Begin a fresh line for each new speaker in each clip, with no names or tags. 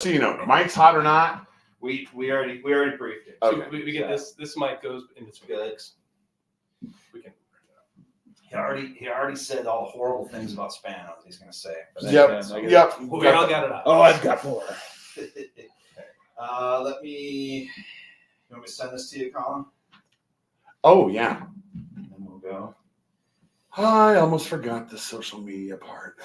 So you know, Mike's hot or not.
We already briefed it.
Okay.
So we get this mic goes in between
Good.
legs. We can.
He already said all the horrible things about Spanos. He's gonna say.
Yep. Yep.
We all got it out.
Oh, I've got more.
Let me. You want me to send this to you, Colin?
Oh yeah.
And then we'll go.
I almost forgot the social media part.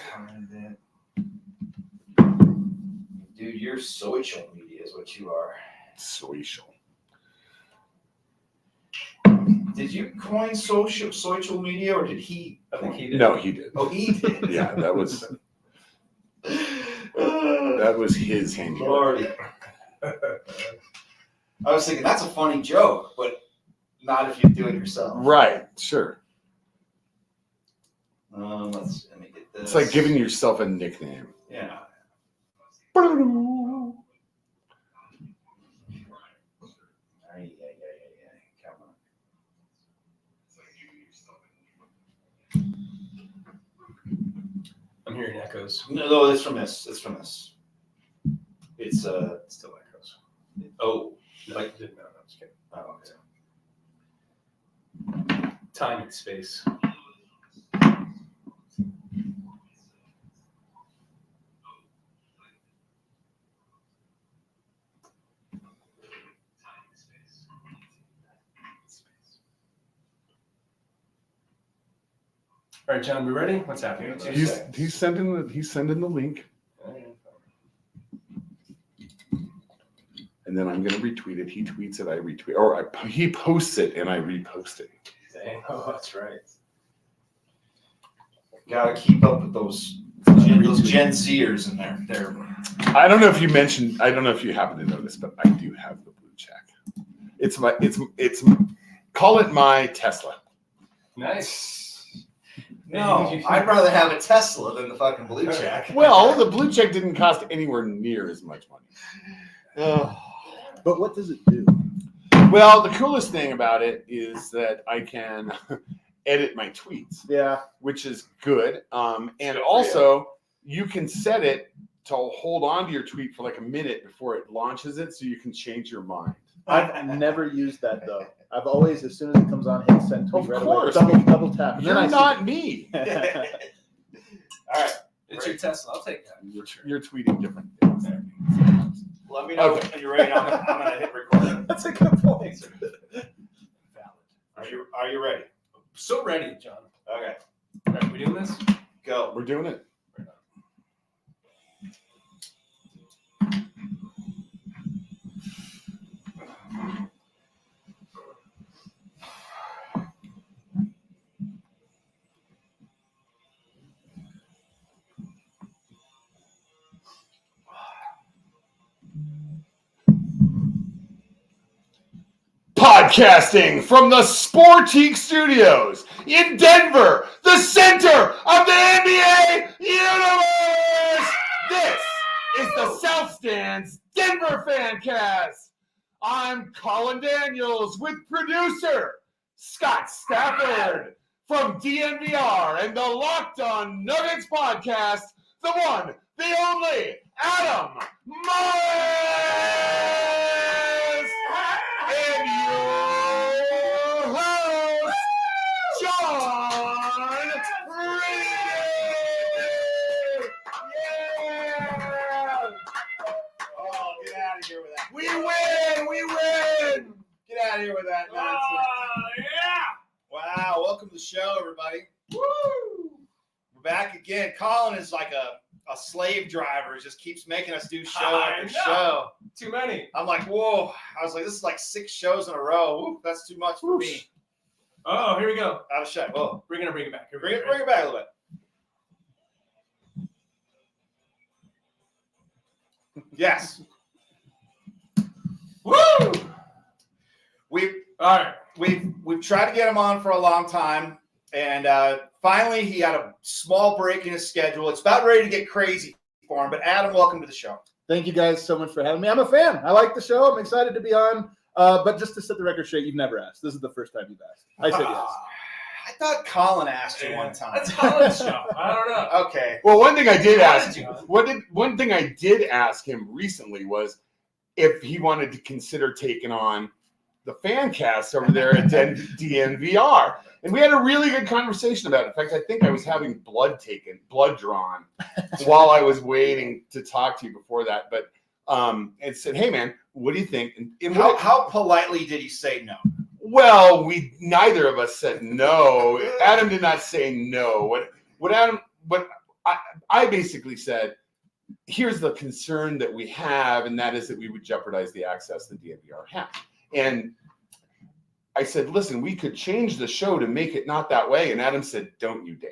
Dude, you're social media is what you are.
Social.
Did you coin social media, or did he?
I think he did.
No, he did.
Oh, he did.
Yeah, that was his handiwork.
Lordy. I was thinking that's a funny joke, but not if you do it yourself.
Right. Sure.
Let me get this.
It's like giving yourself a nickname.
Yeah. Come on.
I'm hearing echoes.
No, it's from this. It's from this. It's
Still echoes.
oh,
Like, no, I'm just kidding.
oh okay.
Time and space. All right, John, we ready? What's happening?
He's sending the link, and then I'm gonna retweet it. He tweets it, I retweet, or he posts it and I repost it.
Dang. Oh, that's right.
Gotta keep up with those Gen Zers in there. They're
I don't know if you mentioned. I don't know if you happen to know this, but I do have the blue check. It's call it my Tesla.
Nice.
no. I'd rather have a Tesla than the fucking blue check.
Well, the blue check didn't cost anywhere near as much money.
But what does it do?
Well, the coolest thing about it is that I can edit my tweets,
Yeah.
which is good. And
good for
also, you can set it to hold on to your tweet for like a minute before it launches it, so you can change your mind.
I've never used that though. I've always, as soon as it comes on, hit send tweet
Of
right
course.
away. Double tap. And
You're
then I
not me.
All right.
It's your Tesla. I'll take that.
You're tweeting different things.
Let me know when you're ready. I'm gonna hit record.
That's a good point.
Valid.
Are you ready?
So ready, John.
Okay.
All right, we doing this?
Go.
We're doing it. Podcasting from the Sportique Studios in Denver, the center of the NBA universe. This is the South Stands Denver Fancast. I'm Colin Daniels with producer Scott Stafford from DNVR and the Locked On Nuggets podcast, the one, the only, Adam Morris, and your host, John Reed. Yeah!
Oh, get out of here with that.
We win! We win!
Get out of here with that nonsense.
yeah!
Wow. Welcome to the show, everybody.
Woo!
We're back again. Colin is like a slave driver. Just keeps making us do show
I
after
know.
show.
Too many.
I'm like, whoa. I was like, this is like 6 shows in a row. Woo, that's too much for me.
Oh, here we go.
Out of shot. Whoa.
We're gonna bring it back. Here we
Bring
go.
it back a little bit. Yes.
Woo! All right.
We've tried to get him on for a long time, and finally he had a small break in his schedule. It's about ready to get crazy for him. But Adam, welcome to the show.
Thank you guys so much for having me. I'm a fan. I like the show. I'm excited to be on. But just to set the record straight, you've never asked. This is the first time you've asked. I said yes.
I thought Colin asked you one time.
That's Colin's job. I don't know.
Okay.
Well, one thing I did
How
ask
did you-
one thing I did ask him recently was if he wanted to consider taking on the fan cast over there at DNVR. And we had a really good conversation about it. In fact, I think I was having blood drawn while I was waiting to talk to you before that. But and said, hey man, what do you think? And
How politely did he say no?
well, neither of us said no. Adam did not say no. What I basically said, here's the concern that we have, and that is that we would jeopardize the access the DNVR has. And I said, listen, we could change the show to make it not that way. And Adam said, don't you dare.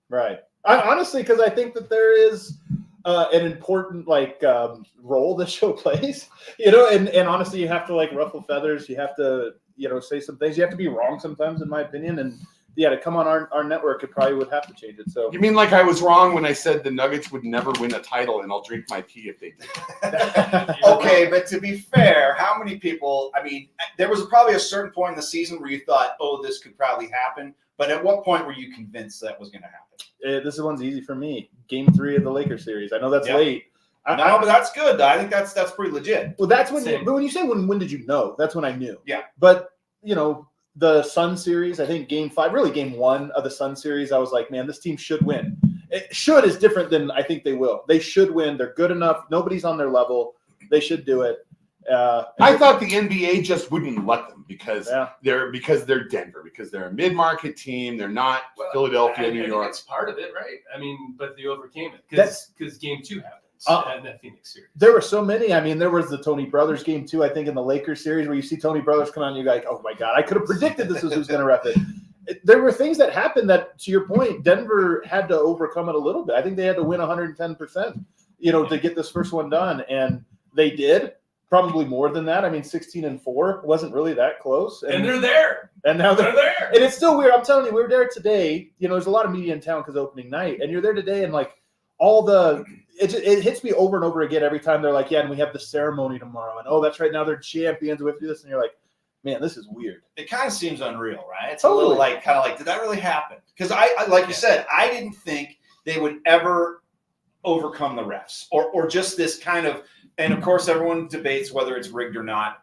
Right. Honestly, because I think that there is an important role the show plays, and honestly, you have to ruffle feathers. You have to, say some things. You have to be wrong sometimes, in my opinion. And yeah, to come on our network, it probably would have to change it. So
You mean like I was wrong when I said the Nuggets would never win a title and I'll drink my pee if they did?
Okay, but to be fair, how many people? I mean, there was probably a certain point in the season where you thought, "Oh, this could probably happen." But at what point were you convinced that was going to happen?
this one's easy for me. Game 3 of the Lakers series. I know that's
Yep.
late.
No, but that's good. I think that's pretty legit.
Well, that's when.
Same.
But when you say when did you know? That's when I knew.
Yeah.
But the Sun series, I think Game 5, really Game 1 of the Sun series, I was like, man, this team should win. Should is different than I think they will. They should win. They're good enough. Nobody's on their level. They should do it.
I thought the NBA just wouldn't let them because
Yeah.
they're Denver, because they're a mid-market team. They're not Philadelphia,
I
New
think
York.
That's part of it, right? I mean, but they overcame it
That's-
because Game 2 happens in that Phoenix series.
There were so many. I mean, there was the Tony Brothers game 2, I think, in the Lakers series where you see Tony Brothers come out and you're like, oh my God, I could have predicted this was who's going to ref it. There were things that happened that, to your point, Denver had to overcome it a little bit. I think they had to win 110%, to get this first one done. And they did. Probably more than that. I mean, 16-4 wasn't really that close.
And they're there.
And now
They're there.
And it's still weird. I'm telling you, we were there today. There's a lot of media in town because opening night, and you're there today, and it hits me over and over again every time they're like, yeah, and we have the ceremony tomorrow, and oh, that's right, now they're champions. We have to do this, and you're like, man, this is weird.
It kind of seems unreal, right? It's
Totally.
a little kind of did that really happen? Because I like you said, I didn't think they would ever overcome the refs or just this kind of. And of course, everyone debates whether it's rigged or not.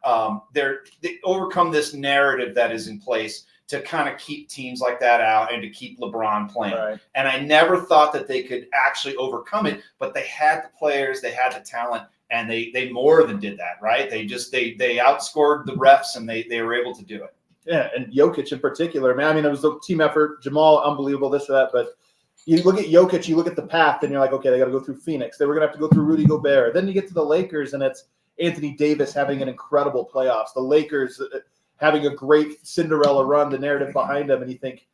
They overcome this narrative that is in place to kind of keep teams like that out and to keep LeBron playing.
Right.
And I never thought that they could actually overcome it, but they had the players, they had the talent, and they more than did that, right? They outscored the refs and they were able to do it.
Yeah, and Jokic in particular, man. I mean, it was a team effort. Jamal, unbelievable, this or that, but you look at Jokic, you look at the path, and you're like, okay, they got to go through Phoenix. They were going to have to go through Rudy Gobert. Then you get to the Lakers, and it's Anthony Davis having an incredible playoffs. The Lakers having a great Cinderella run, the narrative behind him, and you think,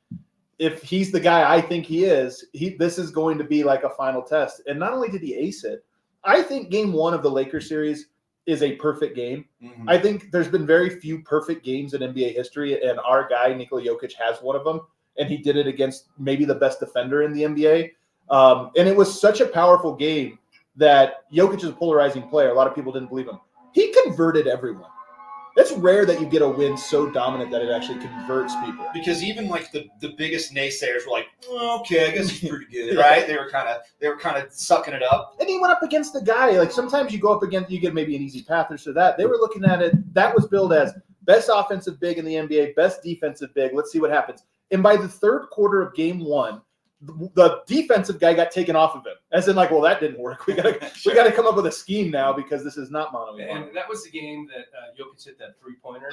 if he's the guy I think he is, this is going to be like a final test. And not only did he ace it, I think Game 1 of the Lakers series is a perfect game.
Mm-hmm.
I think there's been very few perfect games in NBA history, and our guy, Nikola Jokic, has one of them. And he did it against maybe the best defender in the NBA. And it was such a powerful game that Jokic is a polarizing player. A lot of people didn't believe him. He converted everyone. It's rare that you get a win so dominant that it actually converts people.
Because even the biggest naysayers were like, oh, okay, I guess he's pretty good, right? They were kind of sucking it up.
And he went up against the guy. Like sometimes you go up against, you get maybe an easy path or so that. They were looking at it. That was billed as best offensive big in the NBA, best defensive big. Let's see what happens. And by the third quarter of Game 1, the defensive guy got taken off of him. As in, well, that didn't work. We got to come up with a scheme now because this is not mono.
And that was the game that Jokic hit that 3-pointer,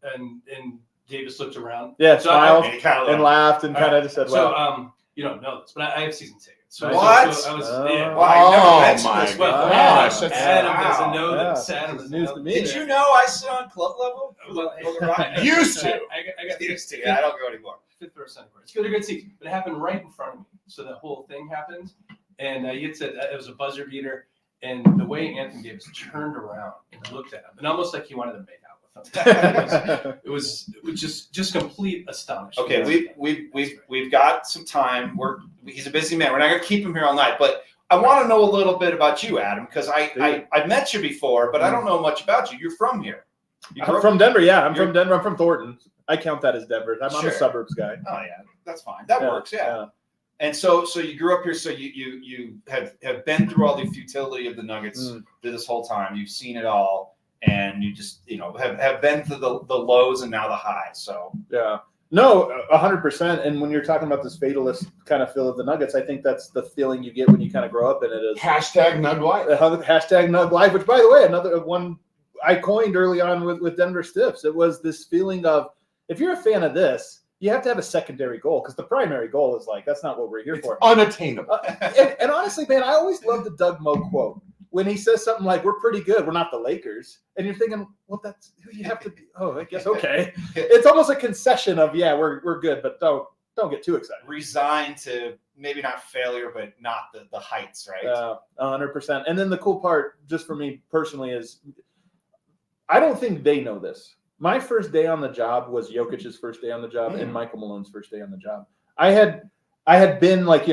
and Davis looked around.
Yeah,
So
smiled
I-
and laughed and kind of just said,
So
"Well,
you don't know this, but I have season tickets. So
What?
So I was,
Oh.
yeah.
Wow, I never
Oh,
mentioned
my
this.
Well,
gosh,
Adam,
that's-
Adam
wow.
doesn't know
Yeah,
that.
this
Adam
is
doesn't
news
know
to
that.
me.
Did you know I sit on club level?
Well,
Used to.
I got
Used to. I don't go anymore.
fifth or center court. It's good, a good seat, but it happened right in front of me. So the whole thing happened, and you said it was a buzzer beater, and the way Anthony Davis turned around and looked at him, and almost like he wanted to make out with him. It was just complete astonishment.
Okay, we've got some time. He's a busy man. We're not going to keep him here all night, but I want to know a little bit about you, Adam, because I met you before, but I don't know much about you. You're from here.
I'm from Denver. Yeah, I'm from Denver. I'm from Thornton. I count that as Denver. I'm
Sure.
a suburbs guy.
Oh yeah, that's fine. That works. Yeah. And so you grew up here. So you have been through all the futility of the Nuggets through this whole time. You've seen it all, and you just have been through the lows and now the highs. So
yeah. No, 100%. And when you're talking about this fatalist kind of feel of the Nuggets, I think that's the feeling you get when you kind of grow up in it. Is
Hashtag Nug Life.
Hashtag Nug Life, which, by the way, another one I coined early on with Denver Stiffs. It was this feeling of, if you're a fan of this, you have to have a secondary goal, because the primary goal is like, that's not what we're here for.
Unattainable.
And honestly, man, I always love the Doug Moe quote when he says something like, "We're pretty good. We're not the Lakers." And you're thinking, well, that's who you have to be. Oh, I guess, okay. It's almost a concession of, yeah, we're good, but don't get too excited.
Resigned to maybe not failure, but not the heights, right?
100%. And then the cool part, just for me personally, is I don't think they know this. My first day on the job was Jokic's first day on the job and Michael Malone's first day on the job. I had been like,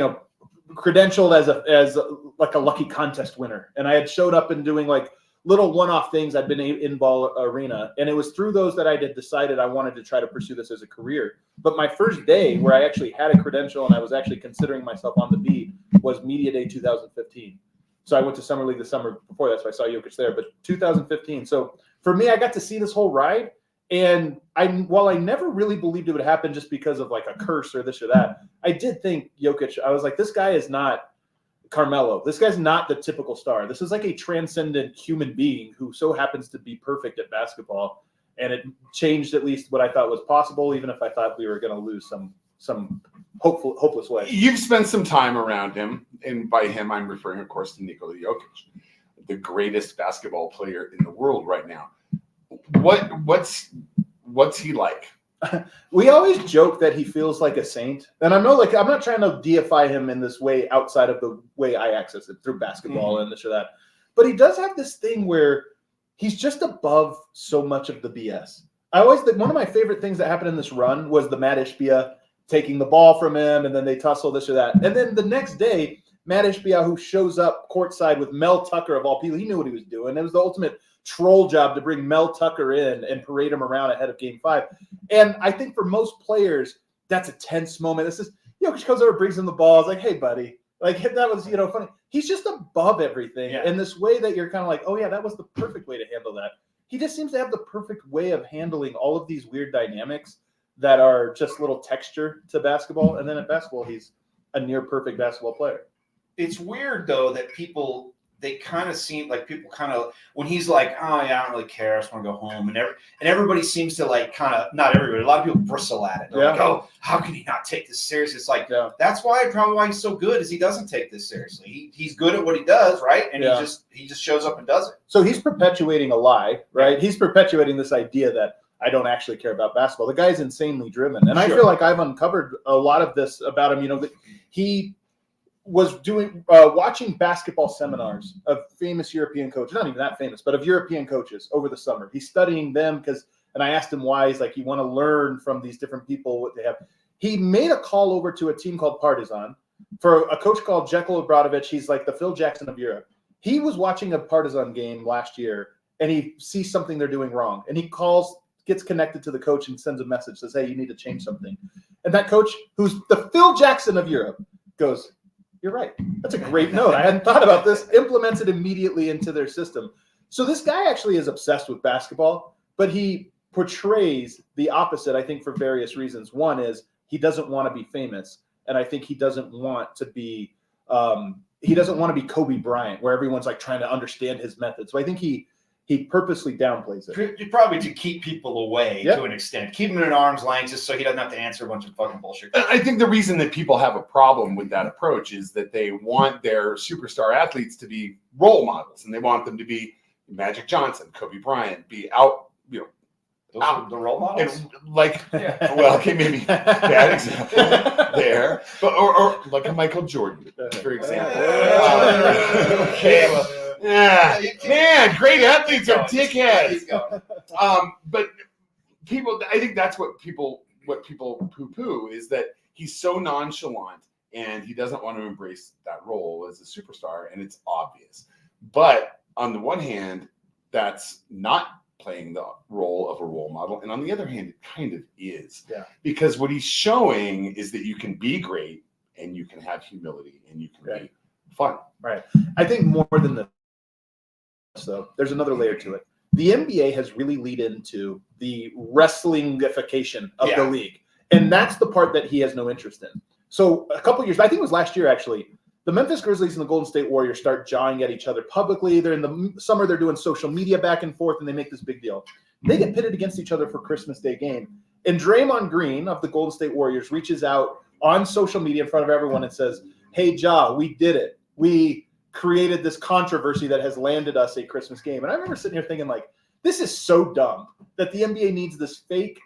credentialed as like a lucky contest winner, and I had showed up and doing like little one-off things. I'd been in ball arena, and it was through those that I had decided I wanted to try to pursue this as a career. But my first day where I actually had a credential and I was actually considering myself on the beat was Media Day 2015. So I went to Summer League the summer before that, so I saw Jokic there. But 2015. So for me, I got to see this whole ride. And while I never really believed it would happen just because of like a curse or this or that, I did think Jokic, I was like, this guy is not Carmelo. This guy's not the typical star. This is like a transcendent human being who so happens to be perfect at basketball. And it changed at least what I thought was possible, even if I thought we were going to lose some hopeless way.
You've spent some time around him, and by him, I'm referring, of course, to Nikola Jokic, the greatest basketball player in the world right now. What's he like?
We always joke that he feels like a saint, and I'm not trying to deify him in this way outside of the way I access it through basketball and this or that. But he does have this thing where he's just above so much of the BS. I always think one of my favorite things that happened in this run was the Matt Ishbia taking the ball from him, and then they tussle this or that, and then the next day, Matt Ishbia, who shows up courtside with Mel Tucker of all people, he knew what he was doing. It was the ultimate troll job to bring Mel Tucker in and parade him around ahead of Game 5. And I think for most players, that's a tense moment. This is, Jokic comes over, brings him the ball. It's like, hey, buddy. Like, that was, funny. He's just above everything in this way that you're kind of like, oh, yeah, that was the perfect way to handle that. He just seems to have the perfect way of handling all of these weird dynamics that are just little texture to basketball. And then at basketball, he's a near perfect basketball player.
It's weird, though, that they kind of seem like people kind of, when he's like, oh, yeah, I don't really care, I just want to go home. And everybody seems to like kind of, not everybody, a lot of people bristle at it. They're like, oh, how can he not take this seriously? It's like, that's probably why he's so good, is he doesn't take this seriously. He's good at what he does, right? And he just shows up and does it.
So he's perpetuating a lie, right? He's perpetuating this idea that I don't actually care about basketball. The guy's insanely driven. And I feel like I've uncovered a lot of this about him. That he was doing watching basketball seminars of famous European coaches, not even that famous, but of European coaches over the summer. He's studying them and I asked him why. He's like, you want to learn from these different people what they have. He made a call over to a team called Partizan for a coach called Jekyll Obradovic. He's like the Phil Jackson of Europe. He was watching a Partizan game last year, and he sees something they're doing wrong, and he gets connected to the coach and sends a message, says, hey, you need to change something. And that coach, who's the Phil Jackson of Europe, goes, you're right. That's a great note. I hadn't thought about this. Implements it immediately into their system. So this guy actually is obsessed with basketball, but he portrays the opposite, I think, for various reasons. One is he doesn't want to be famous, and I think he doesn't want to be Kobe Bryant, where everyone's like trying to understand his method. So I think he purposely downplays it.
Probably to keep people away to an extent. Keep him at arm's length just so he doesn't have to answer a bunch of fucking bullshit.
I think the reason that people have a problem with that approach is that they want their superstar athletes to be role models, and they want them to be Magic Johnson, Kobe Bryant, be out,
Those are the role models.
And well, okay, maybe bad example there, but or like a Michael Jordan, for example. Okay, well, man, great athletes are dickheads. But people, I think that's what people poo-poo is that he's so nonchalant and he doesn't want to embrace that role as a superstar, and it's obvious. But on the one hand, that's not playing the role of a role model, and on the other hand, it kind of is.
Yeah.
Because what he's showing is that you can be great, and you can have humility, and you can
Right.
be fun.
I think more than this, though, there's another layer to it. The NBA has really lead into the wrestlingification of the
Yeah.
league. And that's the part that he has no interest in. So a couple years, I think it was last year actually, the Memphis Grizzlies and the Golden State Warriors start jawing at each other publicly. They're in the summer, they're doing social media back and forth, and they make this big deal. They get pitted against each other for Christmas Day game. And Draymond Green of the Golden State Warriors reaches out on social media in front of everyone and says, "Hey, Ja, we did it. We created this controversy that has landed us a Christmas game." And I remember sitting here thinking, like, this is so dumb that the NBA needs this fake,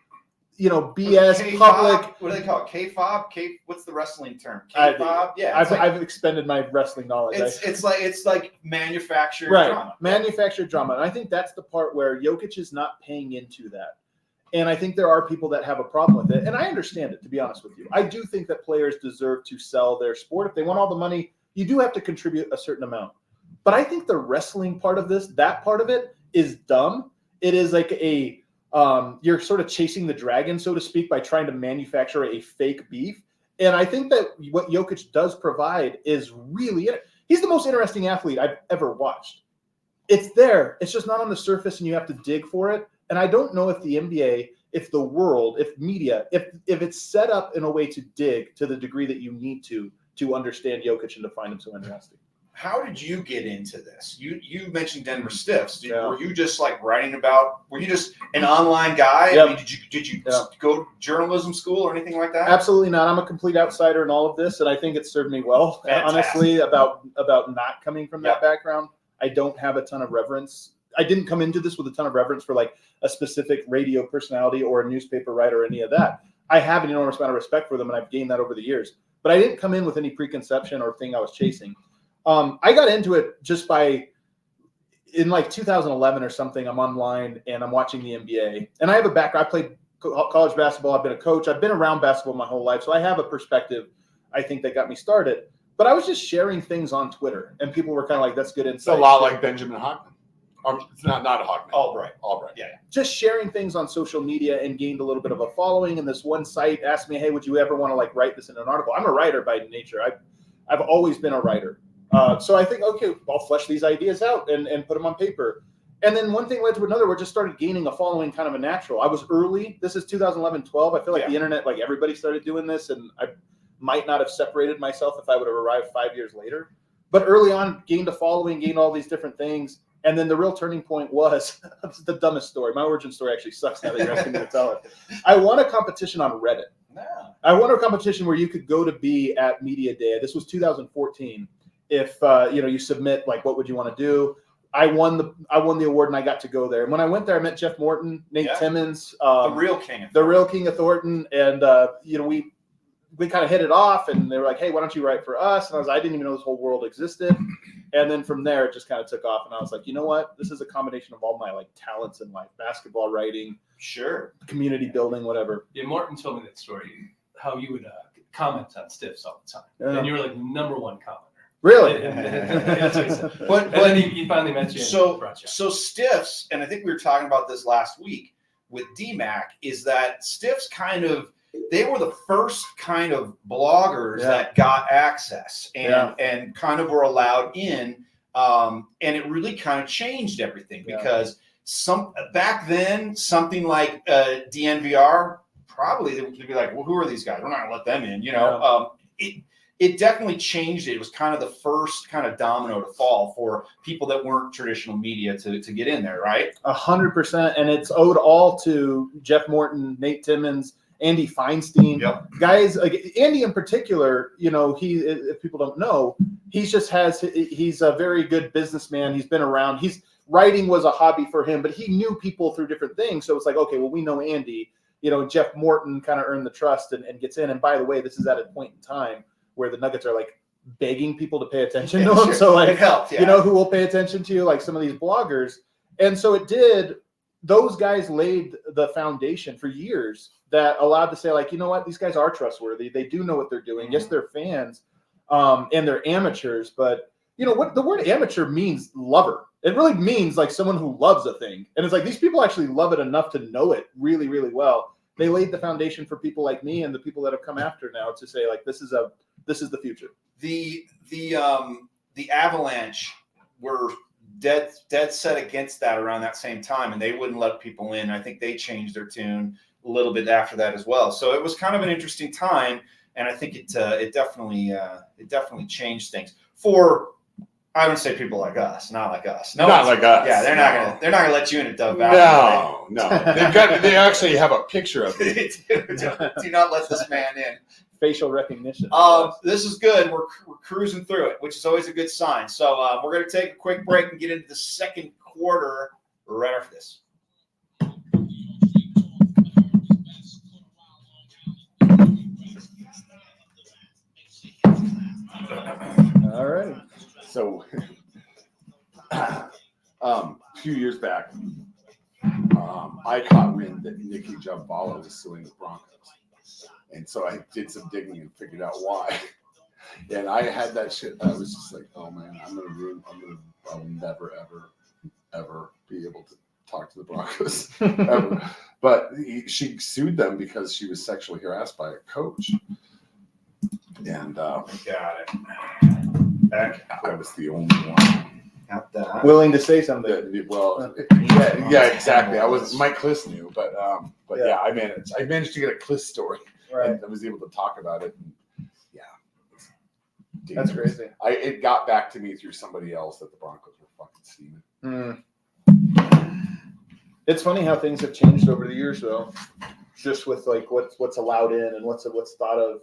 BS
K-fob?
public.
What do they call it? K-fob? What's the wrestling term?
I-
K-fob? Yeah.
I've expended my wrestling knowledge.
It's like manufactured
Right.
drama.
Manufactured drama. And I think that's the part where Jokic is not paying into that. And I think there are people that have a problem with it. And I understand it, to be honest with you. I do think that players deserve to sell their sport. If they want all the money, you do have to contribute a certain amount. But I think the wrestling part of this, that part of it is dumb. It is like you're sort of chasing the dragon, so to speak, by trying to manufacture a fake beef. And I think that what Jokic does provide is really it. He's the most interesting athlete I've ever watched. It's there. It's just not on the surface, and you have to dig for it. And I don't know if the NBA, if the world, if media, if it's set up in a way to dig to the degree that you need to understand Jokic and to find him so interesting.
How did you get into this? You mentioned Denver Stiffs.
Yeah.
Were you just like writing about? Were you just an online guy?
Yep.
I mean, did you
Yeah.
go to journalism school or anything like that?
Absolutely not. I'm a complete outsider in all of this, and I think it served me well.
Fantastic.
Honestly, about not coming from that
Yeah.
background, I don't have a ton of reverence. I didn't come into this with a ton of reverence for like a specific radio personality or a newspaper writer or any of that. I have an enormous amount of respect for them, and I've gained that over the years. But I didn't come in with any preconception or thing I was chasing. I got into it just in like 2011 or something. I'm online and I'm watching the NBA, and I have a background. I played college basketball. I've been a coach. I've been around basketball my whole life, so I have a perspective, I think, that got me started. But I was just sharing things on Twitter, and people were kind of like, "That's good
It's a
insight."
lot like Benjamin Hockman. It's not a Hockman.
Albright.
Albright.
Yeah.
Just sharing things on social media, and gained a little bit of a following. And this one site asked me, "Hey, would you ever want to like write this in an article?" I'm a writer by nature. I've always been a writer. So I think, okay, I'll flesh these ideas out and put them on paper. And then one thing led to another. We just started gaining a following kind of a natural. I was early. This is 2011, 12. I feel like the internet, like everybody started doing this, and I might not have separated myself if I would have arrived 5 years later. But early on, gained a following, gained all these different things. And then the real turning point was the dumbest story. My origin story actually sucks now that you're asking me to tell it. I won a competition on Reddit.
No.
I won a competition where you could go to be at Media Day. This was 2014. If you submit like what would you want to do, I won the award and I got to go there. And when I went there, I met Jeff Morton, Nate Timmons,
The real king.
the real king of Thornton, and we kind of hit it off. And they were like, "Hey, why don't you write for us?" And I didn't even know this whole world existed. And then from there, it just kind of took off. And I was like, you know what? This is a combination of all my like talents in life: basketball, writing,
Sure.
community building, whatever.
Yeah, Morton told me that story, how you would comment on Stiffs all the time.
Yeah.
And you were like number one commenter.
Really?
That's what he said.
But
And then he finally met you
So
and brought you.
so Stiffs, and I think we were talking about this last week with DMAC, is that Stiffs they were the first kind of bloggers
Yeah.
that got access and
Yeah.
and kind of were allowed in. And it really kind of changed everything
Yeah.
because back then something like DNVR, probably they'd be like, well, who are these guys? We're not gonna let them in, It definitely changed it. It was kind of the first kind of domino to fall for people that weren't traditional media to get in there, right?
100%, and it's owed all to Jeff Morton, Nate Timmons, Andy Feinstein, guys like Andy in particular. If people don't know, he's a very good businessman. He's been around. Writing was a hobby for him, but he knew people through different things. So it's like, okay, well, we know Andy. Jeff Morton kind of earned the trust and gets in. And by the way, this is at a point in time where the Nuggets are like begging people to pay attention to him.
Sure.
So like,
It helped, yeah.
who will pay attention to you? Like some of these bloggers. And so it did. Those guys laid the foundation for years that allowed to say, like, you know what, these guys are trustworthy. They do know what they're doing. Yes, they're fans, and they're amateurs, but what the word amateur means lover. It really means like someone who loves a thing. And it's like these people actually love it enough to know it really, really well. They laid the foundation for people like me and the people that have come after now to say like this is the future.
The Avalanche were dead set against that around that same time, and they wouldn't let people in. I think they changed their tune a little bit after that as well. So it was kind of an interesting time, and I think it definitely changed things for, I would say, people like us, not like us. No,
Not like us.
Yeah, they're not gonna let you in at Dove Valley.
No. They actually have a picture of it.
Do not let this man in.
Facial recognition.
This is good. We're cruising through it, which is always a good sign. So we're going to take a quick break and get into the second quarter right after this.
All right.
So, a few years back, I caught wind that Nicky Jumvala was suing the Broncos. And so I did some digging and figured out why. And I had that shit. I was just like, oh man, I'll never, ever be able to talk to the Broncos ever. But she sued them because she was sexually harassed by a coach. And
Got it.
I was the only one.
Got that.
Willing to say something.
Well, yeah, exactly. I was Mike Kliss knew, but yeah, I managed to get a Kliss story.
Right.
And I was able to talk about it. And, yeah,
That's crazy.
It got back to me through somebody else that the Broncos were fucking steaming.
It's funny how things have changed over the years, though. Just with like what's allowed in and what's thought of.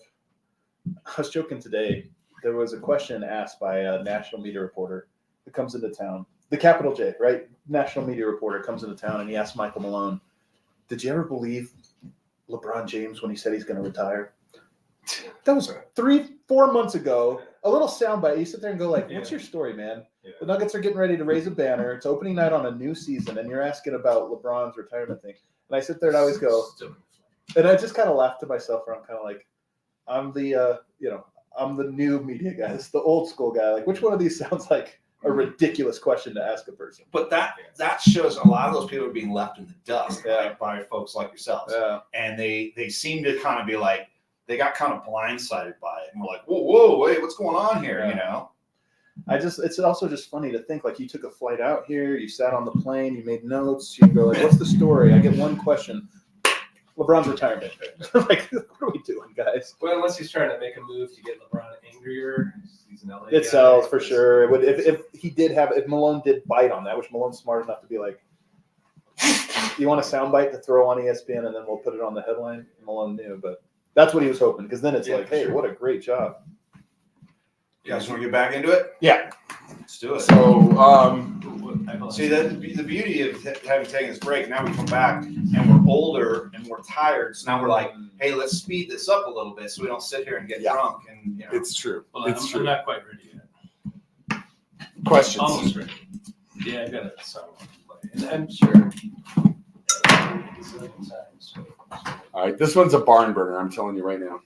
I was joking today. There was a question asked by a national media reporter that comes into town. The capital J, right? National media reporter comes into town and he asked Michael Malone, "Did you ever believe LeBron James when he said he's going to retire?" That was 3-4 months ago. A little soundbite. You sit there and go like, "What's your story, man?"
Yeah.
The Nuggets are getting ready to raise a banner. It's opening night on a new season, and you're asking about LeBron's retirement thing. And I sit there and I always go, and I just kind of laugh to myself, where I'm kind of like, I'm the new media guy. It's the old school guy. Like, which one of these sounds like a ridiculous question to ask a person?
But that shows a lot of those people are being left in the dust by folks like yourselves.
Yeah.
And they seem to kind of be like, they got kind of blindsided by it. And we're like, whoa, wait, what's going on here?
Yeah.
You know?
It's also just funny to think like you took a flight out here, you sat on the plane, you made notes, you go like, what's the story? I get one question. LeBron's retirement. Like, what are we doing, guys?
Well, unless he's trying to make a move to get LeBron angrier. He's an LA
It
guy.
sells for sure. It would if Malone did bite on that, which Malone's smart enough to be like, you want a soundbite to throw on ESPN and then we'll put it on the headline. Malone knew, but that's what he was hoping, because then it's
Yeah,
like,
for
hey,
sure.
what a great job.
You guys want to get back into it?
Yeah.
Let's do it.
So,
See, the beauty of having taken this break, now we come back and we're older and we're tired. So now we're like, hey, let's speed this up a little bit so we don't sit here and get drunk. And you know.
it's true.
Well,
It's
I'm
true.
not quite ready yet.
Questions.
Almost ready. Yeah, I got a song to play. And I'm sure.
All right, this one's a barn burner. I'm telling you right now.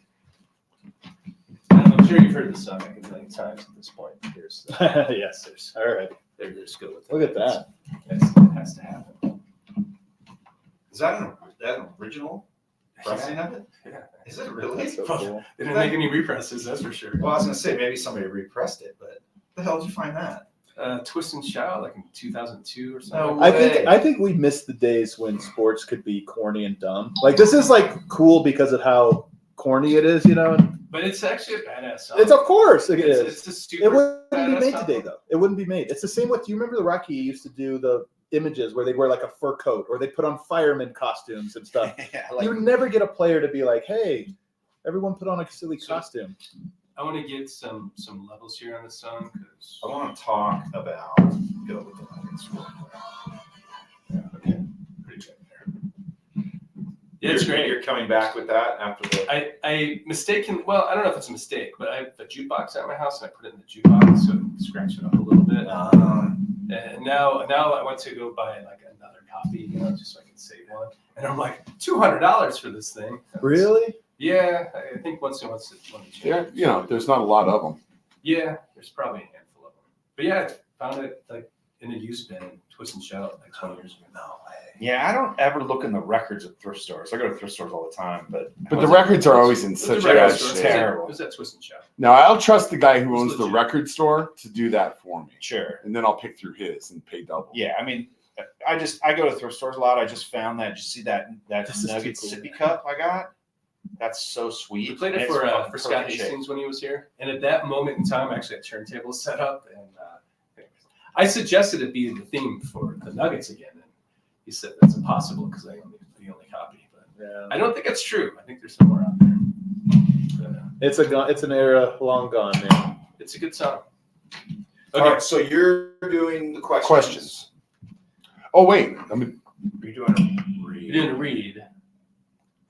I'm sure you've heard the song a million times at this point. Here's
Yes. All right.
there's go with it.
Look at that.
It has to happen.
Is that an original pressing of it?
Yeah.
Is it really?
That's so cool.
They didn't make any represses, that's for sure.
Well, I was going to say, maybe somebody repressed it, but the hell did you find that?
Twist and Shout, like in 2002 or something.
No
I think we missed the days when sports could be corny and dumb. Like, this is like cool because of how corny it is, you know.
But it's actually a badass song.
It's of course it is.
It's a super
It wouldn't be
badass
made
song.
today, though. It wouldn't be made. It's the same with, do you remember the Rocky used to do the images where they wear like a fur coat or they put on fireman costumes and stuff?
Yeah,
You would never get a player to be like, hey, everyone put on a silly costume.
I want to get some levels here on the song because
I want to talk about go with the Nuggets real quick.
yeah, okay, pretty good there. Yeah, it's great.
You're coming back with that after the.
I mistaken. Well, I don't know if it's a mistake, but I have a jukebox at my house and I put it in the jukebox so it can scratch it up a little bit. And now I want to go buy like another copy, you know, just so I can save one. And I'm like $200 for this thing.
Really?
Yeah, I think once it wants to change.
Yeah, you know, there's not a lot of them.
Yeah, there's probably a handful of them. But yeah, I found it like in a used bin, twist and shout like 20 years ago. No way.
Yeah, I don't ever look in the records at thrift stores. I go to thrift stores all the time, but
the records are always in
It was
such
a record
bad
store.
shape.
Terrible.
It was that twist and shout.
No, I'll trust the guy who
It's
owns the
legit.
record store to do that for me,
sure.
and then I'll pick through his and pay double.
Yeah, I mean, I go to thrift stores a lot. I just found that. Did you see that
This is
Nugget
too cool.
sippy cup I got? That's so sweet.
We played it
And
for
it's fucking
Scott
perfect shape.
Hastings when he was here, and at that moment in time, I actually had turntables set up, and I suggested it be the theme for the Nuggets again, and he said that's impossible because I own the only copy. But
Yeah.
I don't think it's true. I think there's somewhere out there. But,
It's an era long gone, man.
it's a good song.
All
Okay,
right, so you're doing the questions.
Questions. Oh wait,
You're doing a read.
you're doing a read.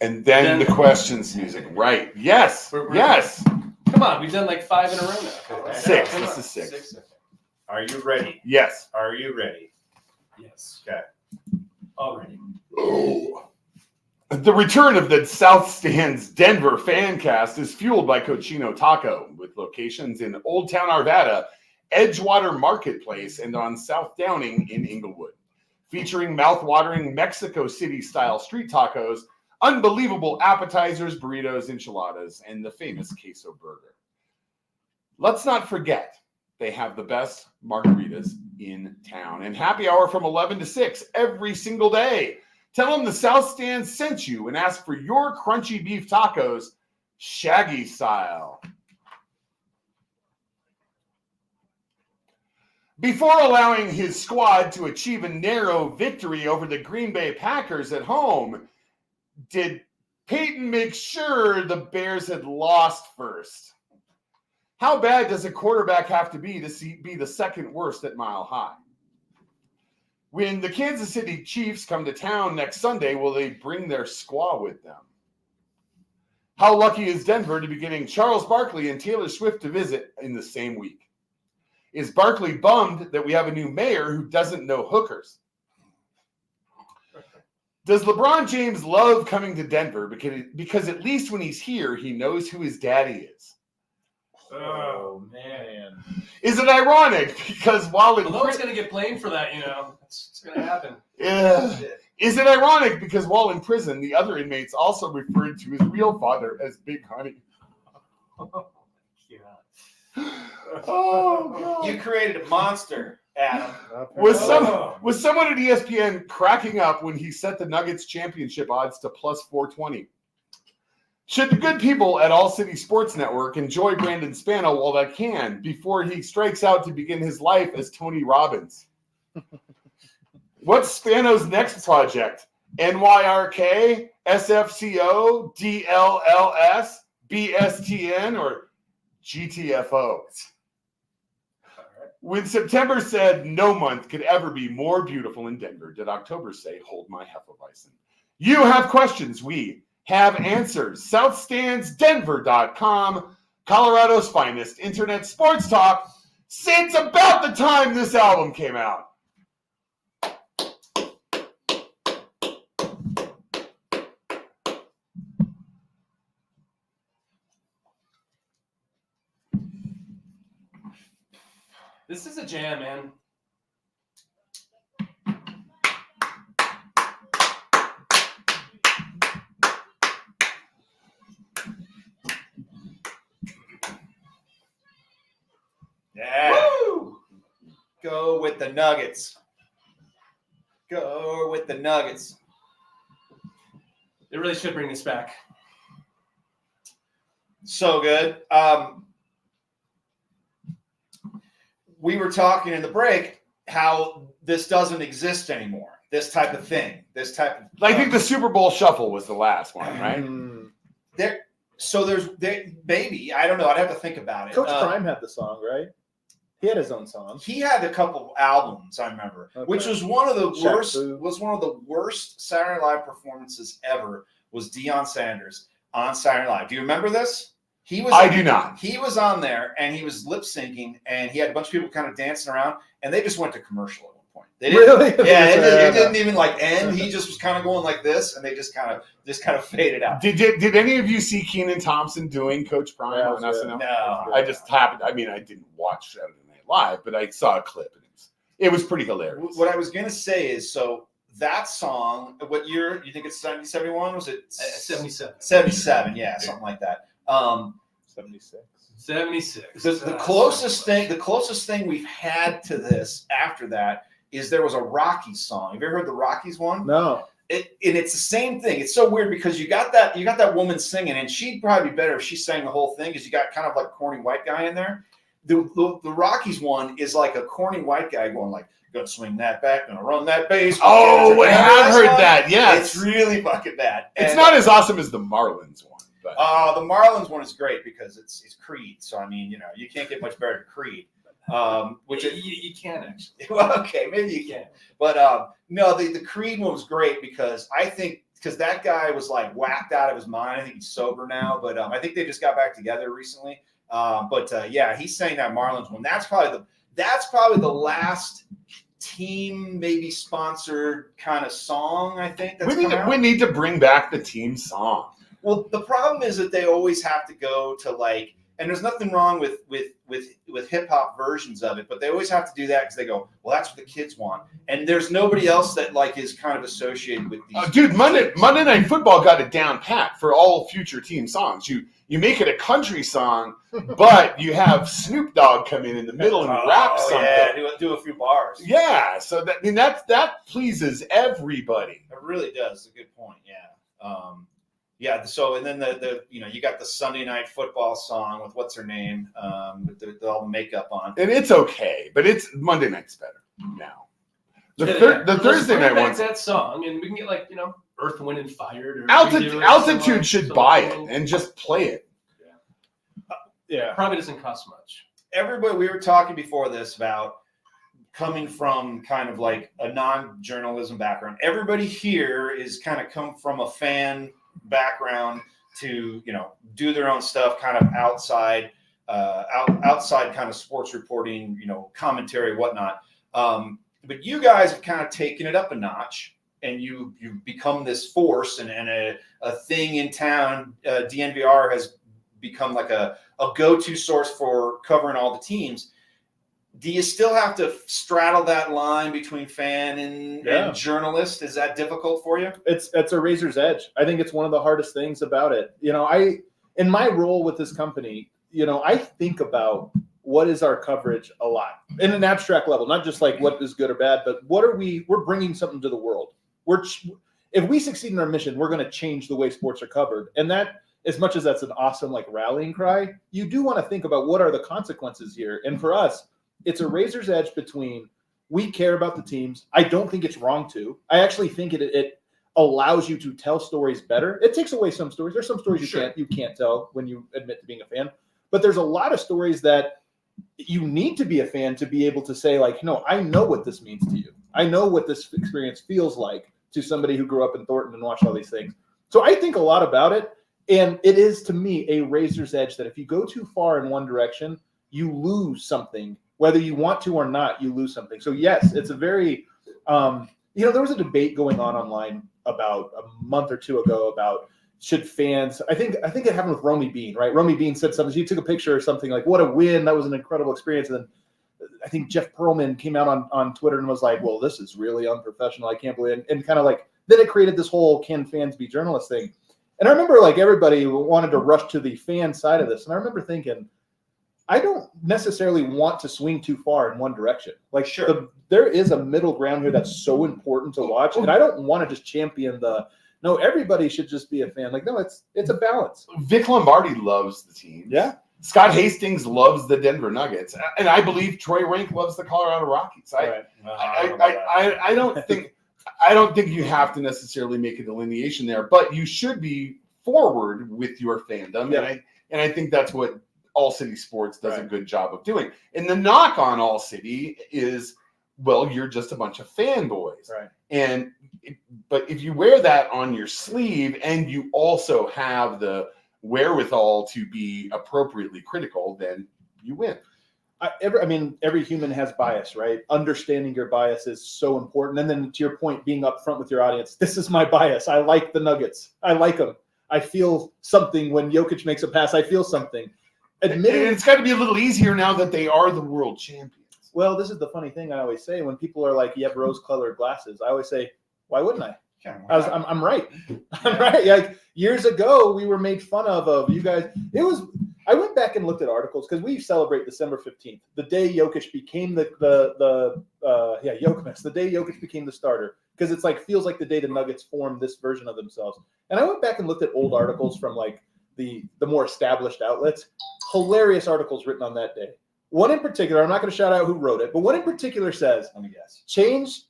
and then
Then-
the questions music. Right? Yes.
We're-
Yes.
Come on, we've done like 5 in a row now.
Okay.
Six.
Come
This
on.
is six.
Okay.
Are you ready?
Yes.
Are you ready?
Yes.
Okay.
Already.
Oh. The return of the South Stands Denver fan cast is fueled by Cochino Taco, with locations in Old Town Arvada, Edgewater Marketplace, and on South Downing in Inglewood. Featuring mouth-watering Mexico City-style street tacos, unbelievable appetizers, burritos, enchiladas, and the famous queso burger. Let's not forget, they have the best margaritas in town. And happy hour from 11 to 6 every single day. Tell them the South Stand sent you and ask for your crunchy beef tacos, Shaggy style. Before allowing his squad to achieve a narrow victory over the Green Bay Packers at home, did Peyton make sure the Bears had lost first? How bad does a quarterback have to be the second worst at Mile High? When the Kansas City Chiefs come to town next Sunday, will they bring their squad with them? How lucky is Denver to be getting Charles Barkley and Taylor Swift to visit in the same week? Is Barkley bummed that we have a new mayor who doesn't know hookers? Does LeBron James love coming to Denver because at least when he's here, he knows who his daddy is?
Oh, man.
Is it ironic because while in
Malone's going to get blamed for that, It's going to happen.
Yeah. Is it ironic because while in prison, the other inmates also referred to his real father as Big Honey? Oh, God.
You created a monster, Adam.
Was someone at ESPN cracking up when he set the Nuggets championship odds to plus 420? Should the good people at All City Sports Network enjoy Brandon Spano while they can before he strikes out to begin his life as Tony Robbins? What's Spano's next project? NYRK, SFCO, DLLS, BSTN, or GTFO? When September said no month could ever be more beautiful in Denver, did October say, hold my Hefeweizen? You have questions. We have answers. SouthStandsDenver.com, Colorado's finest internet sports talk since about the time this album came out.
This is a jam, man.
Yeah. Woo! Go with the Nuggets. Go with the Nuggets.
They really should bring this back.
So good. We were talking in the break how this doesn't exist anymore. This type of thing. This type of.
I think the Super Bowl Shuffle was the last one, right?
Maybe, I don't know. I'd have to think about it.
Coach Prime had the song, right? He had his own song.
He had a couple albums, I remember,
Okay.
which was one of the
Shaq
worst.
Fu.
Was one of the worst Saturday Night Live performances ever. Was Deion Sanders on Saturday Night Live? Do you remember this? He was.
I do not.
He was on there and he was lip syncing, and he had a bunch of people kind of dancing around, and they just went to commercial at one point. They didn't,
Really?
Yeah, it didn't even like end. He just was kind of going like this, and they just kind of faded out.
Did any of you see Kenan Thompson doing Coach Prime on SNL?
No.
I just happened. I mean, I didn't watch Saturday Night Live, but I saw a clip. And It was pretty hilarious.
What I was gonna say is, so that song, what year? You think it's 71? Was it
77.
77? Yeah, something like that.
76.
76.
The closest thing we've had to this after that is there was a Rockies song. Have you ever heard the Rockies one?
No.
And it's the same thing. It's so weird because you got that woman singing, and she'd probably be better if she sang the whole thing, because you got kind of like a corny white guy in there. The Rockies one is like a corny white guy going like, "Gonna swing that back, gonna run that base."
Oh, I have heard
one?
that. Yes,
It's really fucking bad.
it's
And,
not as awesome as the Marlins one, but
the Marlins one is great because it's Creed. So I mean, you can't get much better than Creed. Which
you can actually.
well, okay, maybe you can. But no, the Creed one was great because I think that guy was like whacked out of his mind. I think he's sober now, but I think they just got back together recently. Yeah, he sang that Marlins one. That's probably the last team maybe sponsored kind of song. I think that's
we need to bring back the team song.
Well, the problem is that they always have to go to like, and there's nothing wrong with hip hop versions of it, but they always have to do that because they go, well, that's what the kids want, and there's nobody else that like is kind of associated with these.
Dude, Monday Night Football got it down pat for all future team songs. You make it a country song, but you have Snoop Dogg come in the middle and rap something.
Yeah, do a few bars.
Yeah, so that pleases everybody.
It really does. A good point. Yeah. Yeah. So and then the you got the Sunday Night Football song with what's her name with all the makeup on.
And it's okay, but it's Monday night's better now. The
Let's
Thursday
bring
night
back
one's
that song, and we can get like Earth, Wind, and Fire. Or
Altitude should buy it and just play it.
Yeah.
Probably doesn't cost much.
Everybody, we were talking before this about coming from kind of like a non-journalism background. Everybody here is kind of come from a fan background to do their own stuff, kind of outside kind of sports reporting, commentary, whatnot. But you guys have kind of taken it up a notch, and you've become this force and a thing in town. DNVR has become like a go-to source for covering all the teams. Do you still have to straddle that line between fan and journalist? Is that difficult for you?
It's a razor's edge. I think it's one of the hardest things about it. In my role with this company, I think about what is our coverage a lot in an abstract level, not just like what is good or bad, but we're bringing something to the world. If we succeed in our mission, we're going to change the way sports are covered. And that, as much as that's an awesome like rallying cry, you do want to think about what are the consequences here. And for us, it's a razor's edge between we care about the teams. I don't think it's wrong to. I actually think it allows you to tell stories better. It takes away some stories. There's some stories you can't tell when you admit to being a fan. But there's a lot of stories that you need to be a fan to be able to say, like, no, I know what this means to you. I know what this experience feels like to somebody who grew up in Thornton and watched all these things. So I think a lot about it. And it is, to me, a razor's edge that if you go too far in one direction, you lose something. Whether you want to or not, you lose something. So, yes, it's a very there was a debate going on online about a month or two ago about should fans – I think it happened with Romy Bean, right? Romy Bean said something. He took a picture or something like, what a win. That was an incredible experience. And then I think Jeff Pearlman came out on Twitter and was like, well, this is really unprofessional. I can't believe it. And kind of like – then it created this whole can fans be journalists thing. And I remember like everybody wanted to rush to the fan side of this. And I remember thinking, I don't necessarily want to swing too far in one direction. Like there is a middle ground here that's so important to watch. And I don't want to just champion no, everybody should just be a fan. Like, no, it's a balance.
Vic Lombardi loves the team.
Yeah.
Scott Hastings loves the Denver Nuggets. And I believe Troy Rank loves the Colorado Rockies. I don't think you have to necessarily make a delineation there, but you should be forward with your fandom.
Yeah.
And I think that's what All City Sports does a good job of doing. And the knock on All City is, well, you're just a bunch of fanboys.
Right.
But if you wear that on your sleeve and you also have the wherewithal to be appropriately critical, then you win.
Every human has bias, right? Understanding your bias is so important. And then to your point, being upfront with your audience, this is my bias. I like the Nuggets. I like them. I feel something when Jokic makes a pass. I feel something.
And it's got to be a little easier now that they are the world champions.
Well, this is the funny thing I always say when people are like, "You have rose-colored glasses." I always say, "Why wouldn't I?" I'm right. I'm right. Like years ago, we were made fun of you guys. I went back and looked at articles because we celebrate December 15th, the day Jokic became the day Jokic became the starter, because it's like feels like the day the Nuggets formed this version of themselves. And I went back and looked at old articles from like the more established outlets. Hilarious articles written on that day. One in particular, I'm not going to shout out who wrote it, but one in particular says,
Let me guess.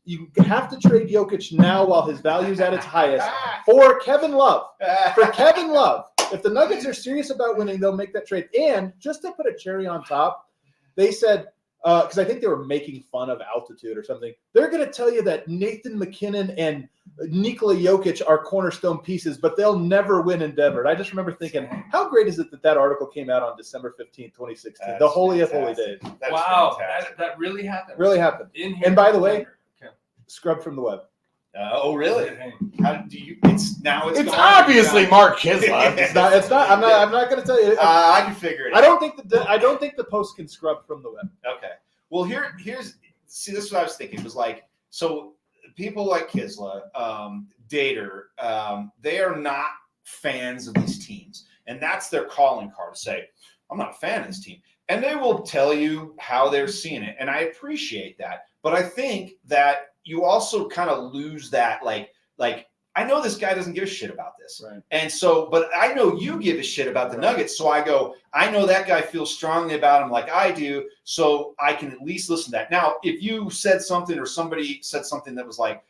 you have to trade Jokic now while his value's at its highest for Kevin Love. For Kevin Love. If the Nuggets are serious about winning, they'll make that trade. And just to put a cherry on top, they said, because I think they were making fun of altitude or something, they're going to tell you that Nathan McKinnon and Nikola Jokic are cornerstone pieces, but they'll never win in Denver. And I just remember thinking, how great is it that article came out on December 15th, 2016,
That's
the holiest holy
fantastic.
days.
That is
Wow,
fantastic.
that really happened.
Really happened.
In here.
And by the way,
Okay.
scrubbed from the web.
Oh, really?
Hey.
How do you? It's
It's
gone.
obviously Mark Kisla.
It's not. I'm not going to tell you.
I can figure it out.
I don't think the post can scrub from the web.
Okay. Well, here's this is what I was thinking. It was like, so people like Kisla, Dater, they are not fans of these teams, and that's their calling card to say, I'm not a fan of this team. And they will tell you how they're seeing it, and I appreciate that. But I think that you also kind of lose that, like I know this guy doesn't give a shit about this.
Right.
And so, but I know you give a shit about the Nuggets. So I go, I know that guy feels strongly about him like I do. So I can at least listen to that. Now, if you said something or somebody said something that was like,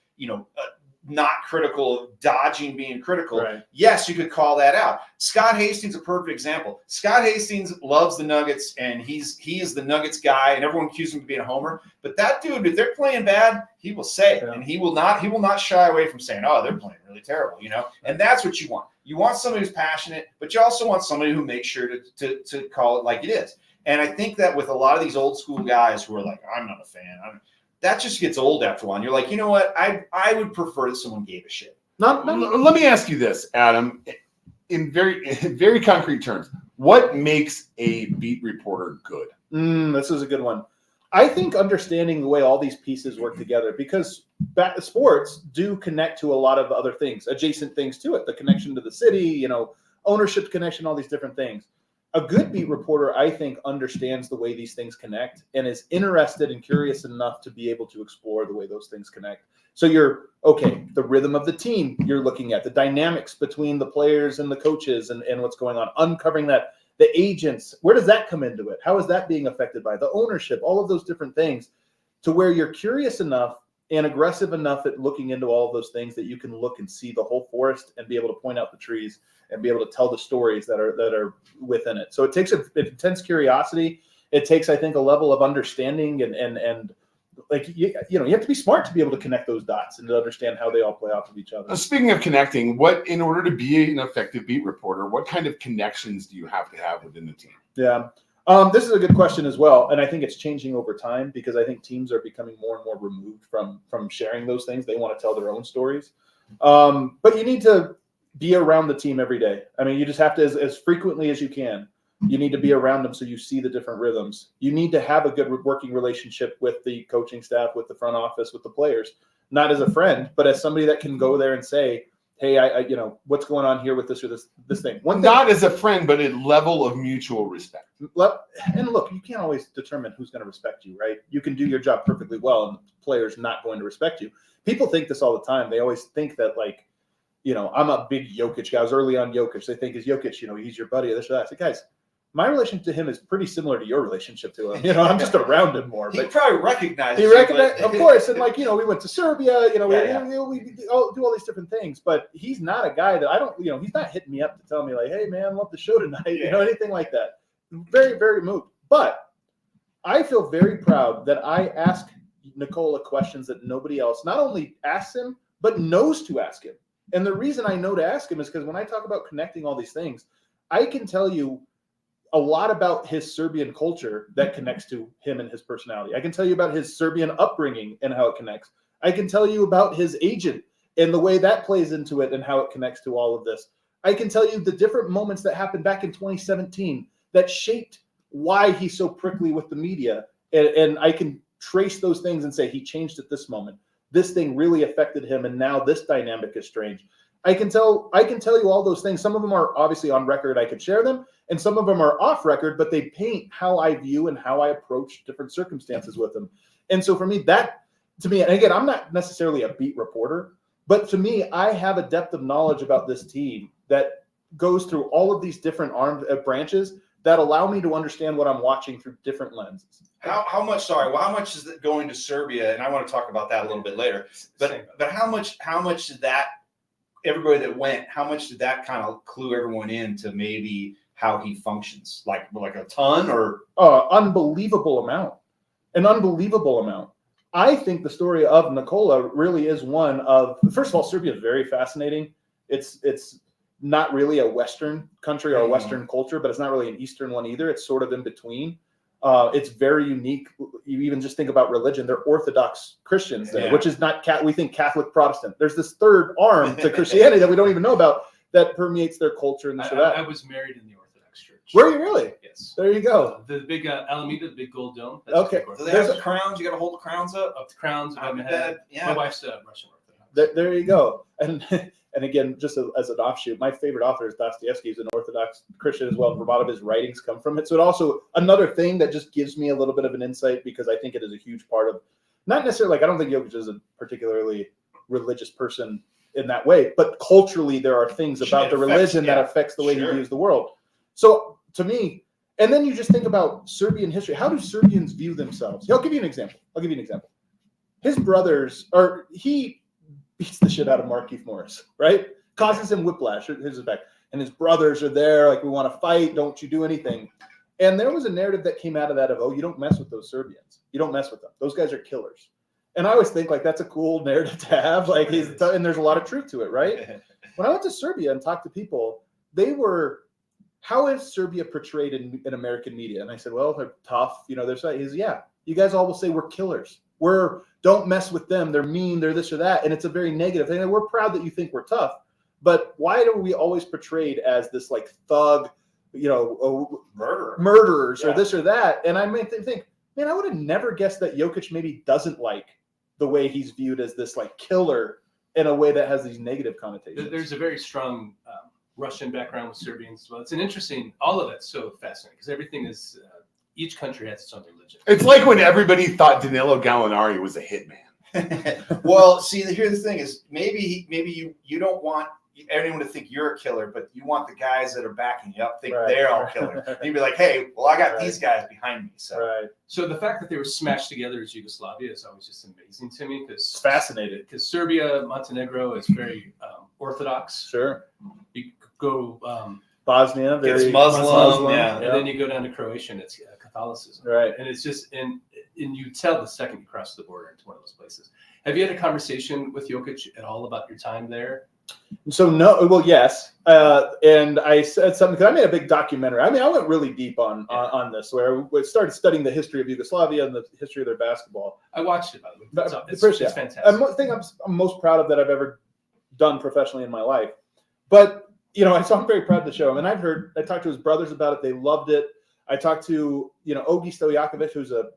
not critical, dodging being critical,
Right.
yes, you could call that out. Scott Hastings, a perfect example. Scott Hastings loves the Nuggets, and he is the Nuggets guy, and everyone accuses him of being a homer. But that dude, if they're playing bad, he will say it,
Yeah.
and he will not shy away from saying, "Oh, they're playing really terrible," And that's what you want. You want somebody who's passionate, but you also want somebody who makes sure to call it like it is. And I think that with a lot of these old school guys who are like, "I'm not a fan," that just gets old after a while. And you're like, you know what? I would prefer that someone gave a shit.
Not
Let me ask you this, Adam, in very concrete terms. What makes a beat reporter good?
This is a good one. I think understanding the way all these pieces work together, because sports do connect to a lot of other things, adjacent things to it, the connection to the city, ownership connection, all these different things. A good beat reporter, I think, understands the way these things connect and is interested and curious enough to be able to explore the way those things connect. So the rhythm of the team you're looking at, the dynamics between the players and the coaches and what's going on, uncovering that, the agents, where does that come into it? How is that being affected by the ownership? All of those different things, to where you're curious enough and aggressive enough at looking into all of those things that you can look and see the whole forest and be able to point out the trees and be able to tell the stories that are within it. So it takes an intense curiosity. It takes, I think, a level of understanding and like you have to be smart to be able to connect those dots and to understand how they all play off of each other.
Speaking of connecting, in order to be an effective beat reporter, what kind of connections do you have to have within the team?
Yeah. This is a good question as well. And I think it's changing over time because I think teams are becoming more and more removed from sharing those things. They want to tell their own stories. But you need to be around the team every day. I mean, you just have to, as frequently as you can, you need to be around them so you see the different rhythms. You need to have a good working relationship with the coaching staff, with the front office, with the players, not as a friend, but as somebody that can go there and say, hey, I what's going on here with this or this thing.
Not as a friend, but a level of mutual respect.
And look, you can't always determine who's going to respect you, right? You can do your job perfectly well, and the player's not going to respect you. People think this all the time. They always think that, like, I'm a big Jokic guy. I was early on Jokic. They think, is Jokic, he's your buddy or this or that. I said, guys, my relationship to him is pretty similar to your relationship to him. I'm just around him more.
He
But
probably recognizes
he
you,
recognized,
but-
of course. And we went to Serbia, we do all these different things, but he's not a guy that he's not hitting me up to tell me like, hey man, love the show tonight, anything like that. Very, very moved. But I feel very proud that I ask Nikola questions that nobody else not only asks him, but knows to ask him. And the reason I know to ask him is because when I talk about connecting all these things, I can tell you a lot about his Serbian culture that connects to him and his personality. I can tell you about his Serbian upbringing and how it connects. I can tell you about his agent and the way that plays into it and how it connects to all of this. I can tell you the different moments that happened back in 2017 that shaped why he's so prickly with the media. And I can trace those things and say he changed at this moment. This thing really affected him, and now this dynamic is strange. I can tell you all those things. Some of them are obviously on record. I could share them, and some of them are off record, but they paint how I view and how I approach different circumstances with them. And so for me, and again, I'm not necessarily a beat reporter, but to me, I have a depth of knowledge about this team that goes through all of these different branches that allow me to understand what I'm watching through different lenses.
How much is it going to Serbia? And I want to talk about that a little bit later. But how much did that, everybody that went, how much did that kind of clue everyone in to maybe how he functions? Like a ton or?
Unbelievable amount. An unbelievable amount. I think the story of Nikola really is one of, first of all, Serbia is very fascinating. It's not really a Western country or a Western culture, but it's not really an Eastern one either. It's sort of in between. It's very unique. You even just think about religion. They're Orthodox Christians there, which is not, we think Catholic Protestant. There's this third arm to Christianity that we don't even know about that permeates their culture and this or that.
I was married in the Orthodox Church.
Were you really?
Yes.
There you go.
The big Alameda, the big gold dome.
Okay.
Do they have the crowns? You got to hold the crowns up?
Up the crowns above my
bet,
head.
yeah.
My wife's Russian Orthodox.
There you go. And again, just as an offshoot, my favorite author is Dostoevsky. He's an Orthodox Christian as well. And a lot of his writings come from it. So it also, another thing that just gives me a little bit of an insight, because I think it is a huge part of, not necessarily, like, I don't think Jokic is a particularly religious person in that way, but culturally there are things about the religion that affects the way he views the world. So to me, and then you just think about Serbian history. How do Serbians view themselves? I'll give you an example. His brothers, he beats the shit out of Markieff Morris, right? Causes him whiplash. Here's his back. And his brothers are there, like, we want to fight. Don't you do anything. And there was a narrative that came out of that of, oh, you don't mess with those Serbians. You don't mess with them. Those guys are killers. And I always think, like, that's a cool narrative to have. Like, and there's a lot of truth to it, right? When I went to Serbia and talked to people, they were, how is Serbia portrayed in American media? And I said, well, they're tough. You know, you guys all will say we're killers. Don't mess with them. They're mean. They're this or that. And it's a very negative thing. And we're proud that you think we're tough. But why are we always portrayed as this, like, thug, murderers or this or that? And I may think, man, I would have never guessed that Jokic maybe doesn't like the way he's viewed as this, like, killer in a way that has these negative connotations.
There's a very strong Russian background with Serbians as well. It's an interesting, all of it's so fascinating because everything is, each country has its own religion.
It's like when everybody thought Danilo Gallinari was a hitman.
Well, see, here's the thing is maybe you don't want anyone to think you're a killer, but you want the guys that are backing you up think they're all killer. And you'd be like, hey, well, I got these guys behind me.
So the fact that they were smashed together as Yugoslavia is always just amazing to me.
It's fascinating.
Because Serbia, Montenegro is very Orthodox.
Sure.
You go
Bosnia,
it's Muslim.
And then you go down to Croatia and it's Catholicism.
Right.
And it's just, and you tell the second you cross the border into one of those places. Have you had a conversation with Jokic at all about your time there?
So no, well, yes, and I said something because I made a big documentary. I mean, I went really deep on this, where we started studying the history of Yugoslavia and the history of their basketball.
I watched it, by the way. It's fantastic.
The thing I'm most proud of that I've ever done professionally in my life. But so I'm very proud to show him. And I talked to his brothers about it. They loved it. I talked to Ogi Stojakovic, who's a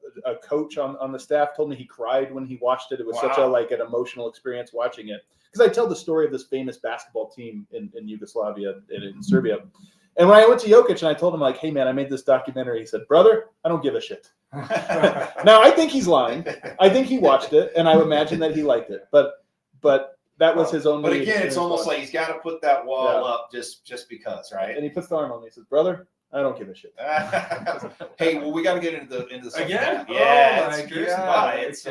coach on the staff, told me he cried when he watched it. It was such an emotional experience watching it. Because I tell the story of this famous basketball team in Yugoslavia and in Serbia. And when I went to Jokic and I told him, like, hey, man, I made this documentary, he said, brother, I don't give a shit. Now, I think he's lying. I think he watched it, and I would imagine that he liked it. But that was his own.
But again, it's almost like he's got to put that wall up just because, right?
And he puts the arm on me. He says, brother, I don't give a shit.
Hey, well, we got to get into the
again.
Yeah,
It's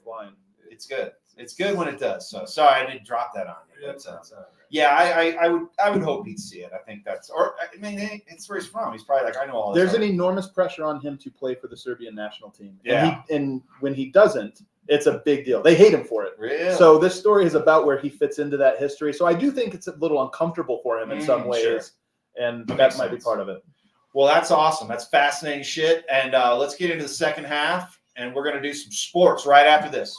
flying.
It's good. It's good when it does. So sorry, I didn't drop that on you. I would hope he'd see it. I think that's, or I mean, it's where he's from. He's probably like, I know all this.
There's an enormous pressure on him to play for the Serbian national team.
Yeah.
And when he doesn't, it's a big deal. They hate him for it.
Really?
So this story is about where he fits into that history. So I do think it's a little uncomfortable for him in some ways. Sure. And that might be part of it.
Well, that's awesome. That's fascinating shit. And let's get into the second half, and we're going to do some sports right after this.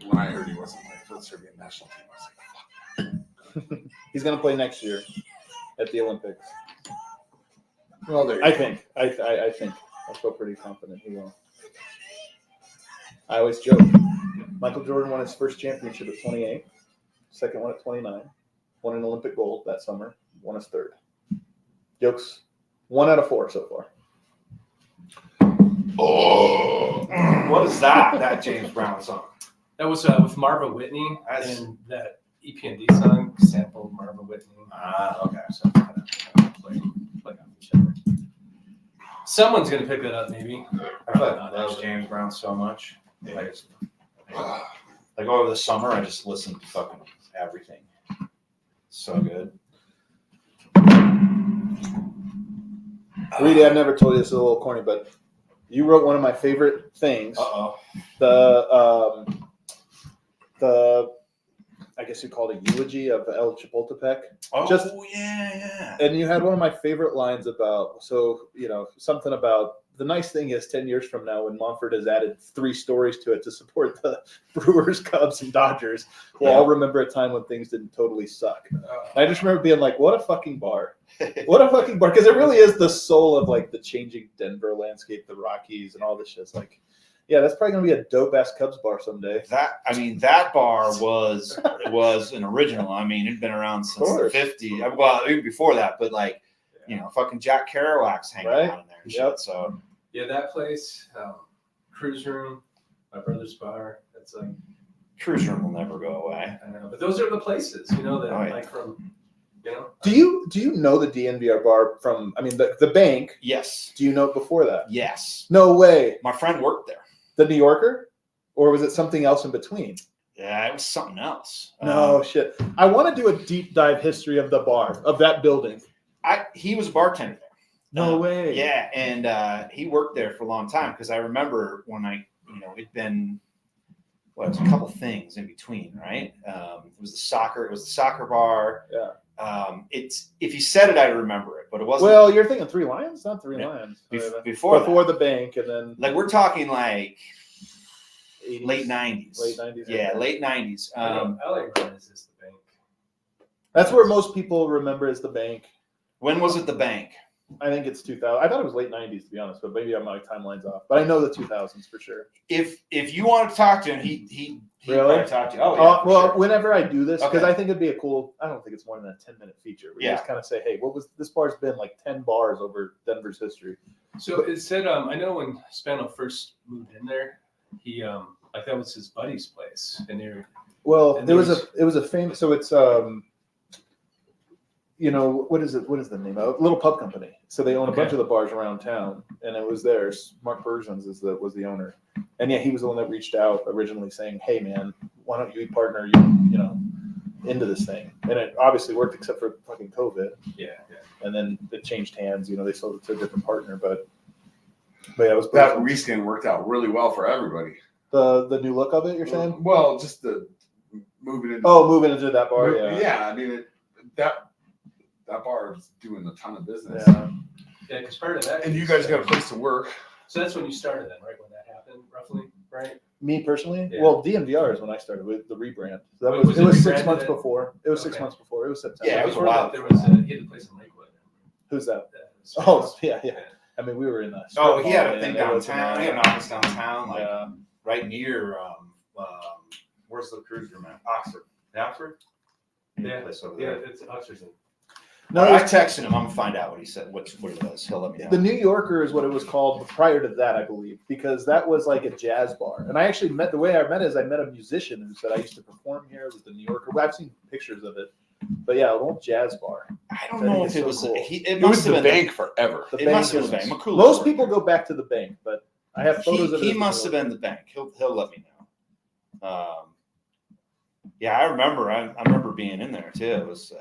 When I heard he wasn't playing for the Serbian national team, I was like, fuck.
He's going to play next year at the Olympics.
Well, there you
I
go.
think. I think. I feel pretty confident he will. I always joke. Michael Jordan won his first championship at 28, second one at 29, won an Olympic gold that summer, won his third. Jokes, 1 out of 4 so far.
Oh,
What is that? That James Brown song?
That was with Marva Whitney,
That's-
and that EPMD song sampled Marva Whitney.
Okay.
So kind of play off each other. Someone's gonna pick that up, maybe.
I love James Brown so much. Like over the summer, I just listened to fucking everything. So good.
Reedy, I've never told you this, is a little corny, but you wrote one of my favorite things.
Uh-oh.
The I guess you call it a eulogy of El Chapultepec.
Oh,
Just-
yeah.
And you had one of my favorite lines about, something about the nice thing is 10 years from now when Montfort has added 3 stories to it to support the Brewers, Cubs, and Dodgers, we'll all remember a time when things didn't totally suck. And I just remember being like, what a fucking bar. What a fucking bar. Because it really is the soul of like the changing Denver landscape, the Rockies, and all this shit. It's like, yeah, that's probably going to be a dope-ass Cubs bar someday.
That bar was an original. I mean, it'd been around since the
course.
50s. Well, even before that, but like, fucking Jack Kerouac's hanging
Right?
out in there and
Yep.
shit. So
Yeah, that place, Cruise Room, my brother's bar. That's like,
Cruise Room will never go away.
I don't know, but those are the places, that
Oh, yeah.
like from,
Do you know the DNVR bar from, the bank?
Yes.
Do you know it before that?
Yes.
No way.
My friend worked there.
The New Yorker? Or was it something else in between?
Yeah, it was something else.
No shit. I want to do a deep dive history of the bar, of that building.
He was a bartender there.
No way.
Yeah, and he worked there for a long time because I remember when it'd been, it was a couple things in between, right? It was the soccer bar.
Yeah.
It's if you said it, I'd remember it, but it wasn't.
Well, you're thinking Three Lions? Not Three
Yeah.
Lions.
Before
the bank and then
like we're talking like
80s,
late 90s.
Late 90s.
Yeah, late 90s.
LA Red is just the bank.
That's where most people remember as the bank.
When was it the bank?
I think it's 2000. I thought it was late 90s, to be honest, but maybe my timeline's off. But I know the 2000s for sure.
If you want to talk to him, he
Really?
probably talk to you. Oh yeah. for
Well,
sure.
whenever I do this, because
Okay.
I think it'd be a cool, I don't think it's more than a 10-minute feature. We
Yeah.
just kind of say, hey, this bar's been like 10 bars over Denver's history.
So it said, I know when Spano first moved in there, he like that was his buddy's place, and they were
Well,
And
it was a famous, so it's, what is it? What is the name of it? Little Pub Company. So they own a bunch of the bars around town, and it was theirs. Mark Bergens was the owner, and yeah, he was the one that reached out originally saying, "Hey, man, why don't you partner into this thing?" And it obviously worked, except for fucking COVID,
yeah.
and then it changed hands. They sold it to a different partner, but yeah, it was
that reskin worked out really well for everybody.
the new look of it. You're saying?
Well, just the moving into.
Oh, moving into that bar. Yeah.
Yeah. I mean, that bar is doing a ton of business.
Yeah.
Yeah, because part of that.
And you guys got a place to work.
So that's when you started then, right? When that happened, roughly, right?
Me personally,
Yeah.
well, DNVR is when I started with the rebrand. So that
Wait,
was
was
it
it
was 6
rebranded
months
then?
before. It was 6
Okay.
months before. It was September.
Yeah, it was a
Before
while
that, there was he had a place in Lakewood.
Who's that?
Uh,
Oh, yeah. I mean, we were in a.
Oh, he had a
strip
thing
mall, and it was
downtown. He had an office downtown, like
Yeah.
right near where's the cruise room at? Oxford. Oxford?
Yeah.
Place over
Yeah,
there.
it's Oxford.
No,
I
it was-
texted him. I'm gonna find out what he said. What it was. He'll let me know.
the New Yorker is what it was called prior to that, I believe, because that was like a jazz bar. And I actually the way I met is I met a musician who said I used to perform here with the New Yorker. Well, I've seen pictures of it, but yeah, an old jazz bar.
I don't
I think
know
it's
if it
so
was.
cool.
It
It
must
was
have
the
been
bank forever.
The
It
bank
must have
is-
been the bank. McCool
Most
story.
people go back to the bank, but I have photos of it.
He
as the
must
New
have been the bank. He'll let me know. Yeah, I remember being in there too. It was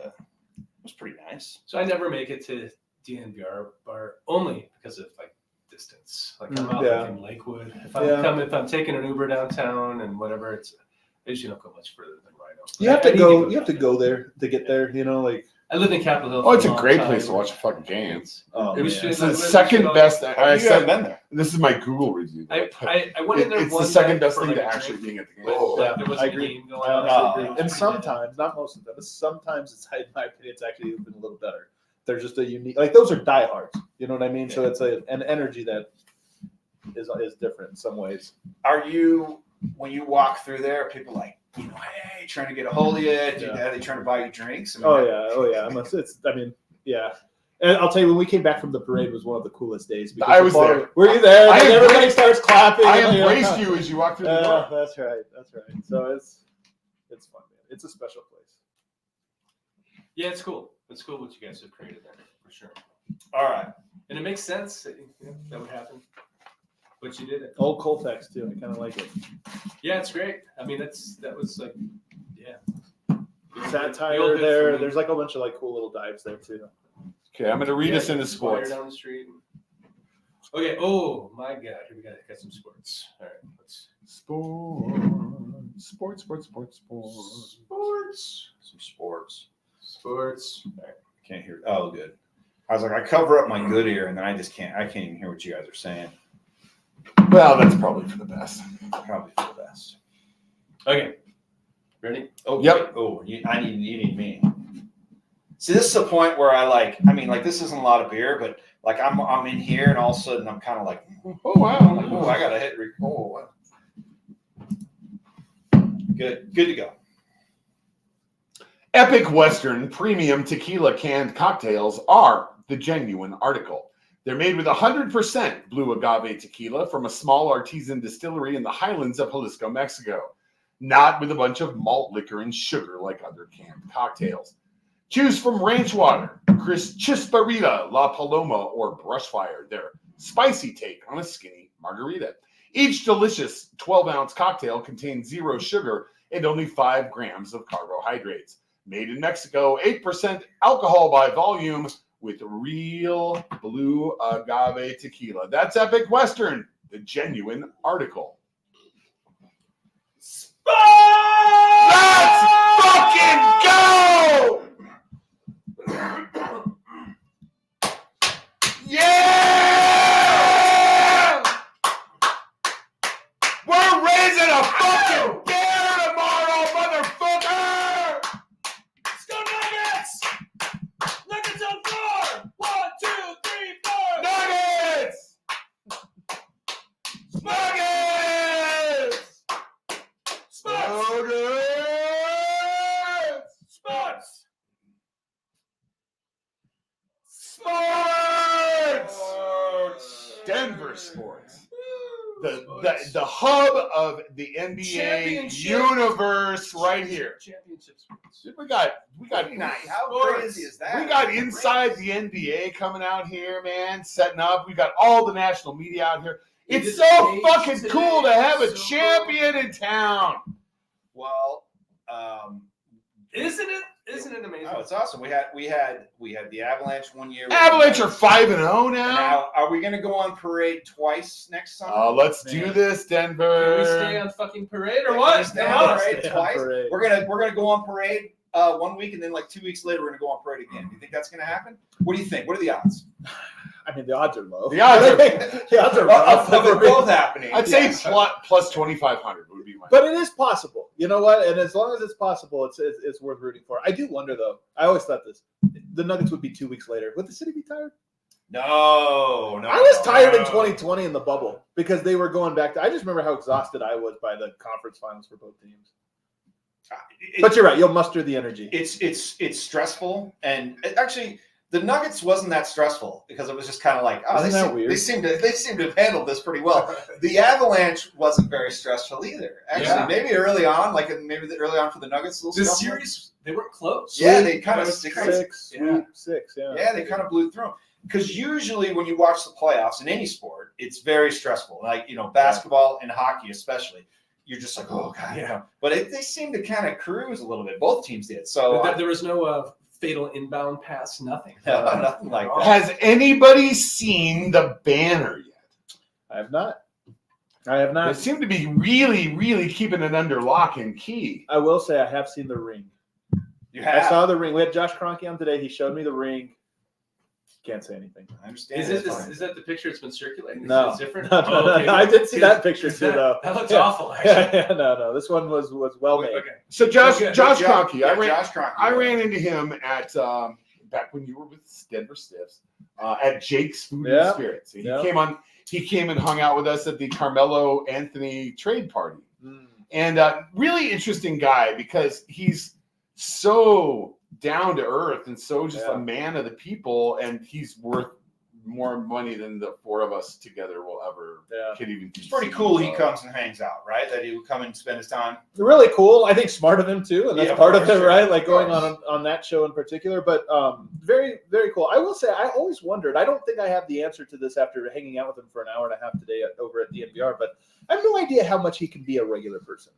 pretty nice.
So I never make it to DNVR bar only because of like distance. Like I'm out
Yeah.
like in Lakewood. If I'm taking an Uber downtown and whatever, I usually don't go much further than Rhino.
You have
I
to
need
go. You have to
downtown.
go there to get there. Like.
I lived in Capitol Hill.
Oh,
for
it's a
long
great
time.
place to watch a fucking game.
Oh,
It was
man.
just-
It's the second best. I
You haven't
said
been there.
this is my Google review.
I went in there
It's
one
the second
night
best
for,
thing
like,
to
a
actually
drink,
being at the game.
but,
Oh,
there was
I
a
agree.
game going
I
on.
honestly
Oh,
agree.
It was
And
pretty good.
sometimes, not most of the time, but sometimes it's, in my opinion, it's actually even a little better. they're just a unique. Like those are diehards. You know what I mean? So it's an energy that is different in some ways.
Are you, when you walk through there, people like, hey, trying to get a hold of you? Are they trying to buy you drinks? I mean,
Oh yeah. Yeah. And I'll tell you, when we came back from the parade, was one of the coolest days. Because
I was there.
Were you there?
I
And everybody
embraced-
starts clapping.
I
and,
embraced you as you walked through the door.
That's right. So it's fun, man. It's a special place.
Yeah, it's cool. It's cool what you guys have created there, for sure.
all right.
And it makes sense that, that would happen. But you did it.
Old Coltex too. I kind of like it.
Yeah, it's great. I mean, that was like, yeah.
Satire
The old
there.
bit for me.
There's like a bunch of like cool little dives there too.
Okay, I'm going to read us into
Fire
sports.
down the street. Okay. Oh my God. Here we got some sports. All right. Let's
Sports.
Some sports.
sports.
I can't hear. Oh, good. I was like, I cover up my good ear, and then I can't even hear what you guys are saying.
Well, that's probably for the best.
Probably for the best.
Okay. Ready?
Oh,
Yep.
Oh, you need me. See, this is the point where this isn't a lot of beer, but like I'm in here, and all of a sudden I'm kind of like,
Oh, wow.
I gotta hit record. Oh, wow. Good to go.
Epic Western premium tequila canned cocktails are the genuine article. They're made with 100% blue agave tequila from a small artisan distillery in the highlands of Jalisco, Mexico. Not with a bunch of malt liquor and sugar like other canned cocktails. Choose from Ranch Water, Chisparita, La Paloma, or Brushfire, their spicy take on a skinny margarita. Each delicious 12-ounce cocktail contains 0 sugar and only 5 grams of carbohydrates. Made in Mexico, 8% alcohol by volume with real blue agave tequila. That's Epic Western, the genuine article. Let's fucking go! Yeah! We're raising a fucking bear tomorrow, motherfucker!
Let's go Nuggets! Nuggets on 4! 1, 2, 3, 4!
Nuggets! Nuggets!
Sports!
Nuggets!
Sports!
Sports! Denver sports. The hub of the NBA
Championship.
universe right here.
Championship sports.
We got
How
Sports.
crazy is that?
we got inside the NBA coming out here, man, setting up. We got all the national media out here.
It
It's
is
so
amazing
fucking
today.
cool to have a
So
champion in town.
Well,
Isn't it amazing?
oh, it's awesome. We had the Avalanche one year.
Avalanche are 5-0 now.
Now, are we going to go on parade twice next summer?
Let's do this,
Can
Denver.
we stay on fucking parade or
Can
what?
we stay
Come
on
on.
parade
Stay on
twice?
parade.
We're gonna go on parade 1 week, and then like 2 weeks later, we're gonna go on parade again. Do you think that's gonna happen? What do you think? What are the odds?
I mean, the odds are low.
The odds are-
the odds are
Of
low.
it both happening.
I'd say
Yes.
plus 2,500 would be my.
But it is possible. You know what? And as long as it's possible, it's worth rooting for. I do wonder though. I always thought this: the Nuggets would be 2 weeks later. Would the city be tired?
No.
I was tired in 2020 in the bubble because they were going back to. I just remember how exhausted I was by the conference finals for both teams. But you're right. You'll muster the energy.
It's stressful, and actually, the Nuggets wasn't that stressful because it was just kind of like, oh,
Isn't that weird?
they seem to have handled this pretty well. The Avalanche wasn't very stressful either. Actually,
Yeah.
maybe early on, early on for the Nuggets, a little
The
stressful.
series, they weren't close.
Yeah, they kind of
Six.
Yeah.
Yeah, they kind of blew through them. Because usually when you watch the playoffs in any sport, it's very stressful. Like, basketball and hockey especially. You're just like, oh, God, But they seem to kind of cruise a little bit. Both teams did. So
There was no fatal inbound pass, nothing.
nothing like that.
Has anybody seen the banner yet?
I have not.
They seem to be really, really keeping it under lock and key.
I will say I have seen the ring.
You
I
have.
saw the ring. We had Josh Kroenke on today. He showed me the ring. Can't say anything.
I understand.
Is
It's
it
fine.
is that the picture that's been circulating?
No.
Is it different?
No,
Oh, okay.
I did see that picture
Is
too, though.
That looks
Yeah.
awful, actually.
No. This one was well made.
Okay.
So Josh
Okay.
Kroenke,
Yeah, Josh Kroenke.
I ran into him at back when you were with Denver Stiffs at Jake's Food
Yeah.
and Spirits. He
Yeah.
came and hung out with us at the Carmelo Anthony trade party.
Mm.
And really interesting guy because he's so down to earth and so just
Yeah.
a man of the people, and he's worth more money than the four of us together will ever could even.
It's pretty cool he comes and hangs out, right? That he would come and spend his time.
Really cool. I think smart of him too, and that's
Yeah,
part of
of course,
it, right?
sure.
Like
Of
going
course.
on that show in particular. But very, very cool. I will say, I always wondered. I don't think I have the answer to this after hanging out with him for an hour and a half today over at DNVR. But I have no idea how much he can be a regular person.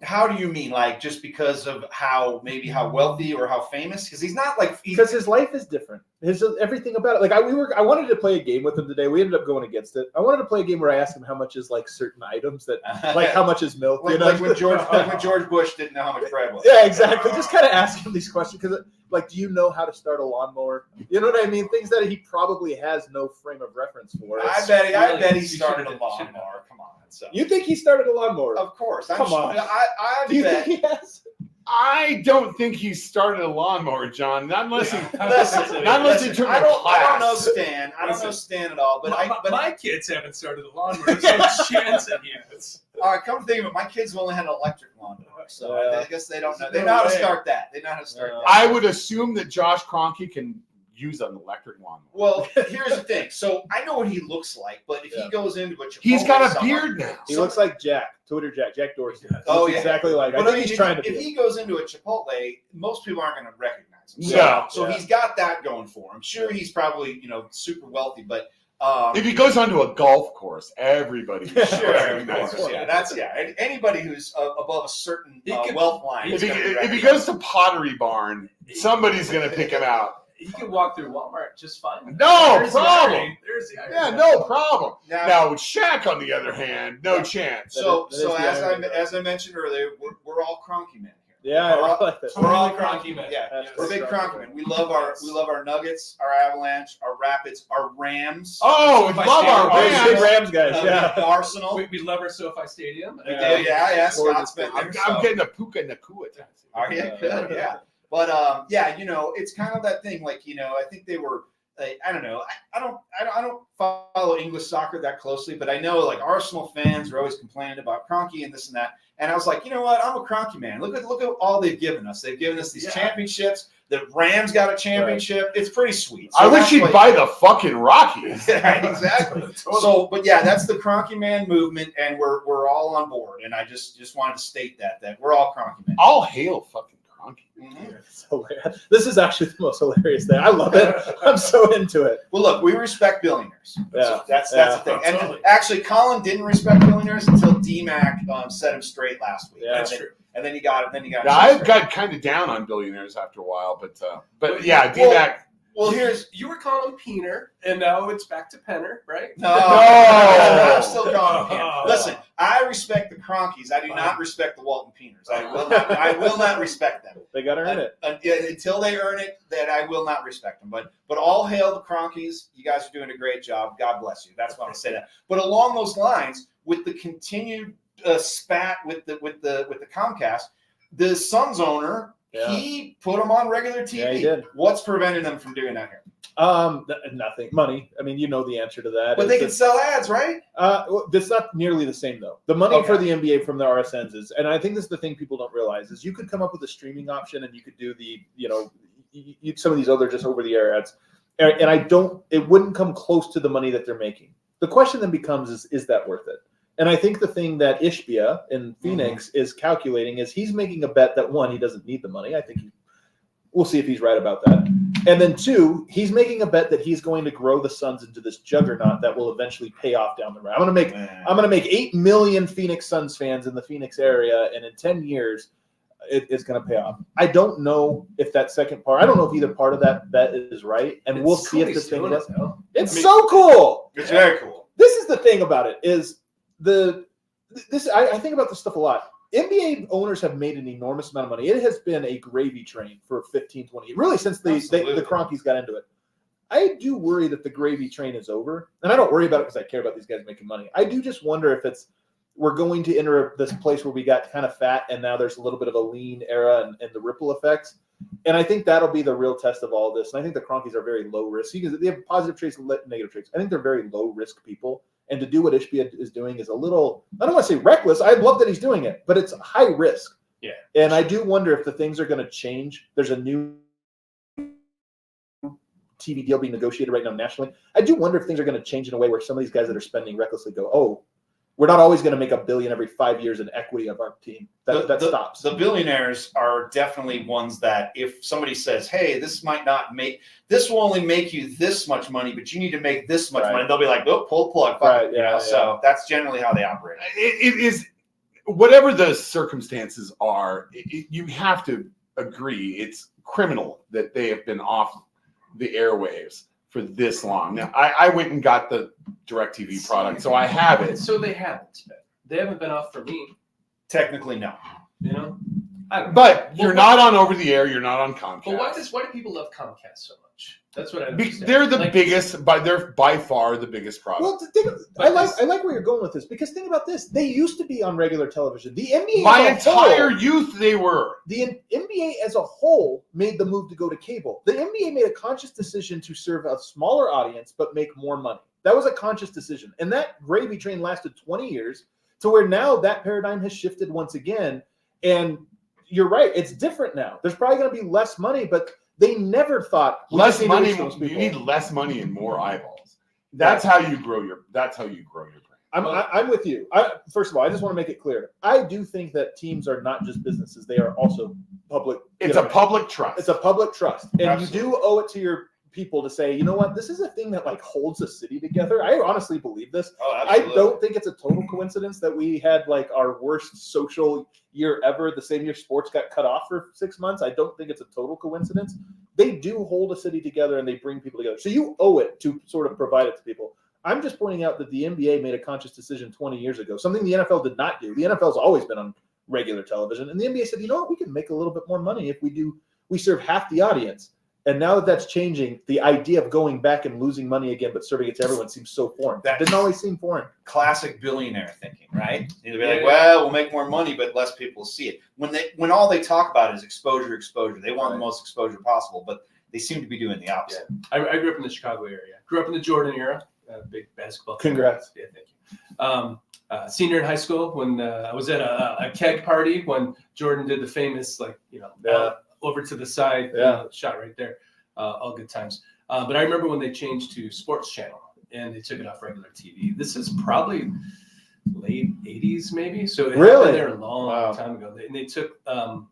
How do you mean? Like just because of how wealthy or how famous? Because he's not like
Because his life is different. His everything about it. Like I wanted to play a game with him today. We ended up going against it. I wanted to play a game where I asked him how much is like certain items that, like how much is milk. You know?
like when George Bush didn't know how much bread was.
Yeah, exactly. Just kind of ask him these questions because, like, do you know how to start a lawnmower? You know what I mean? Things that he probably has no frame of reference for.
I bet he
you
started a
should've-
lawnmower. Come on, so
You think he started a lawnmower?
of course.
Come on.
I
Do you
bet.
think he has?
I don't think he started a lawnmower, John. Not unless he
Listen,
not unless he
listen,
took
I
a
don't know
class.
Stan. I don't know Stan at all. But
my kids haven't started a lawnmower. There's no chance that he has.
all right, come to think of it, my kids have only had an electric lawnmower, so
Yeah.
I guess they don't know. They know how to start that. They know how to start that.
I would assume that Josh Kroenke can use an electric lawnmower.
Well, here's the thing. So I know what he looks like, but if he goes into a Chipotle
He's got a
somewhere-
beard now.
He looks like Jack Dorsey.
Oh,
He's
yeah.
exactly like. I
But
think
mean,
he's
if-
trying to
if
be.
he goes into a Chipotle, most people aren't going to recognize him. So,
No.
so
Yeah.
he's got that going for him. Sure, he's probably super wealthy, but
If he goes onto a golf course, everybody
sure, of
recognizes
course,
him.
yeah. Anybody who's above a certain
He could-
wealth line.
If
is
he,
gonna be
if he
recognized.
goes to Pottery Barn, somebody's going to pick him out.
He can walk through Walmart just fine.
No
There's the
problem.
irony. There's the irony.
Yeah, no problem.
Now,
Now, with Shaq, on the other hand, no chance.
so
That is the irony.
as I mentioned earlier, we're all Kroenke men here.
Yeah,
We're
I
all-
like that.
We're all
Kroenke
Kroenke men.
men.
Yeah,
That's
we're big
the
Kroenke men. We love our Nuggets, our Avalanche, our Rapids, our Rams.
Oh, we
So if I
love
stay
our
on
Oh,
Rams-
big
Rams.
Rams guys.
the
Yeah.
Arsenal.
We love our SoFi Stadium.
We do, yeah. Scott's
Gorgeous.
been
I'm
there.
getting a Puka Nakua tattoo.
Are you
Yeah.
good? Yeah. But it's kind of that thing. Like, I think they were. I don't know. I don't follow English soccer that closely, but I know like Arsenal fans are always complaining about Kroenke and this and that. And I was like, you know what? I'm a Kroenke man. Look at all they've given us. They've given us these championships. The Rams got a championship. It's pretty sweet. So
I wish
that's
he'd
what-
buy the fucking Rockies.
Yeah, exactly. So, but yeah, that's the Kroenke man movement, and we're all on board. And I just wanted to state that we're all Kroenke men.
All hail fucking Kroenke.
Mhm.
It's hilarious. This is actually the most hilarious thing. I love it. I'm so into it.
Well, look, we respect billionaires.
Yeah.
So that's
Yeah.
the thing. And
Totally.
actually, Colin didn't respect billionaires until DMAC set him straight last week.
Yeah.
And
That's
then-
true.
And then he got it.
Now, I got kind of down on billionaires after a while, but yeah, D-Mac.
Well, here's
You were calling him Peener, and now it's back to Penner, right?
no.
No.
I'm still calling him.
Oh.
Listen, I respect the Cronkies. I do not respect the Walton Peeners. I will not respect them.
They got to earn it.
Until they earn it, that I will not respect them. But all hail the Cronkies. You guys are doing a great job. God bless you. That's why I say that. But along those lines, with the continued spat with the Comcast, the Suns owner, he put them on regular TV.
Yeah, he did.
What's preventing them from doing that here?
Nothing. Money. I mean, you know the answer to that.
But they can sell ads, right?
Well, that's not nearly the same though. The money
Okay.
for the NBA from the RSNs is, and I think this is the thing people don't realize, is you could come up with a streaming option and you could do the, some of these other just over the air ads, and it wouldn't come close to the money that they're making. The question then becomes, is that worth it? And I think the thing that Ishbia in Phoenix is calculating is he's making a bet that one, he doesn't need the money. I think we'll see if he's right about that. And then two, he's making a bet that he's going to grow the Suns into this juggernaut that will eventually pay off down the road. I'm going to make 8 million Phoenix Suns fans in the Phoenix area, and in 10 years, it's going to pay off. I don't know if that second part. I don't know if either part of that bet is right, and we'll see if this thing does. It's so cool.
It's very cool.
This is the thing about it is I think about this stuff a lot. NBA owners have made an enormous amount of money. It has been a gravy train for 15, 20 years, really since the Cronkies got into it. I do worry that the gravy train is over, and I don't worry about it because I care about these guys making money. I do just wonder if we're going to enter this place where we got kind of fat, and now there's a little bit of a lean era and the ripple effects. And I think that'll be the real test of all this. And I think the Cronkies are very low risk. Because they have positive traits and negative traits. I think they're very low risk people. And to do what Ishbia is doing is a little, I don't want to say reckless. I love that he's doing it, but it's high risk.
Yeah.
And I do wonder if the things are going to change. There's a new TV deal being negotiated right now nationally. I do wonder if things are going to change in a way where some of these guys that are spending recklessly go, oh, we're not always going to make $1 billion every 5 years in equity of our team. That stops.
The billionaires are definitely ones that if somebody says, hey, this will only make you this much money, but you need to make this much money, they'll be like, oh, pull the plug.
Right, yeah.
So that's generally how they operate.
It is, whatever the circumstances are, you have to agree it's criminal that they have been off the airwaves for this long. Now, I went and got the DirecTV product, so I have it.
So they haven't. They haven't been off for me.
Technically, no.
You know, I don't know.
But you're not on over the air. You're not on Comcast.
But why do people love Comcast so much? That's what I understand.
They're the biggest, but they're by far the biggest product.
Well, I like where you're going with this because think about this: they used to be on regular television. The NBA,
my entire youth, they were.
The NBA as a whole made the move to go to cable. The NBA made a conscious decision to serve a smaller audience but make more money. That was a conscious decision, and that gravy train lasted 20 years to where now that paradigm has shifted once again. And you're right; it's different now. There's probably going to be less money, but they never thought
less money. You need less money and more eyeballs. That's how you grow your. That's how you grow your brand.
I'm with you. First of all, I just want to make it clear. I do think that teams are not just businesses; they are also public.
It's a public trust.
It's a public trust, and
Absolutely.
you do owe it to your people to say, you know what, this is a thing that like holds a city together. I honestly believe this.
Oh,
I don't think it's a total coincidence that we had like our worst social year ever. The same year sports got cut off for 6 months. I don't think it's a total coincidence. They do hold a city together and they bring people together. So you owe it to sort of provide it to people. I'm just pointing out that the NBA made a conscious decision 20 years ago, something the NFL did not do. The NFL's always been on regular television. And the NBA said, you know what, we can make a little bit more money if we serve half the audience. And now that that's changing, the idea of going back and losing money again, but serving it to everyone seems so foreign. That didn't always seem foreign.
Classic billionaire thinking, right? They'd be like, well, we'll make more money, but less people see it. When all they talk about is exposure. They want the most exposure possible, but they seem to be doing the opposite.
I grew up in the Chicago area. Grew up in the Jordan era. Big basketball.
Congrats.
Yeah, thank you. Senior in high school when I was at a keg party when Jordan did the famous over to the side shot right there. All good times. But I remember when they changed to Sports Channel and they took it off regular TV. This is probably late 80s maybe. So it happened there a long time ago. And they took the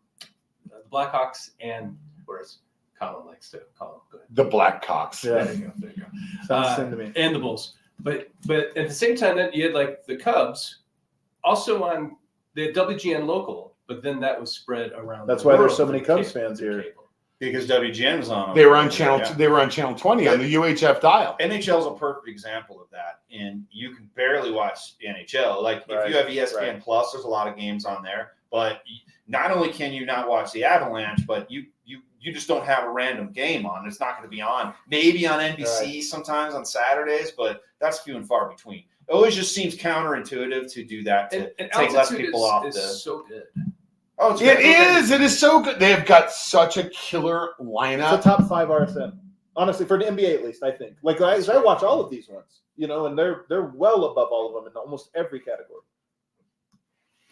Blackhawks and whereas Colin likes to call them
the Blackhawks.
Yeah.
There you go.
Sounds the same to me.
And the Bulls. But at the same time that you had like the Cubs also on the WGN local, but then that was spread around.
That's why there's so many Cubs fans here.
Cable.
Because WGN was on.
They were on channel. They were on channel 20 on the UHF dial.
NHL is a perfect example of that, and you can barely watch NHL. Like if you have ESPN Plus, there's a lot of games on there. But not only can you not watch the Avalanche, but you just don't have a random game on. It's not going to be on. Maybe on NBC sometimes on Saturdays, but that's few and far between. It always just seems counterintuitive to do that to
and
take less people off.
Is so good.
Oh, it's
It is. It is so good. They have got such a killer lineup.
It's a top 5 RSN. Honestly, for the NBA at least, I think. Like I watch all of these ones, and they're well above all of them in almost every category.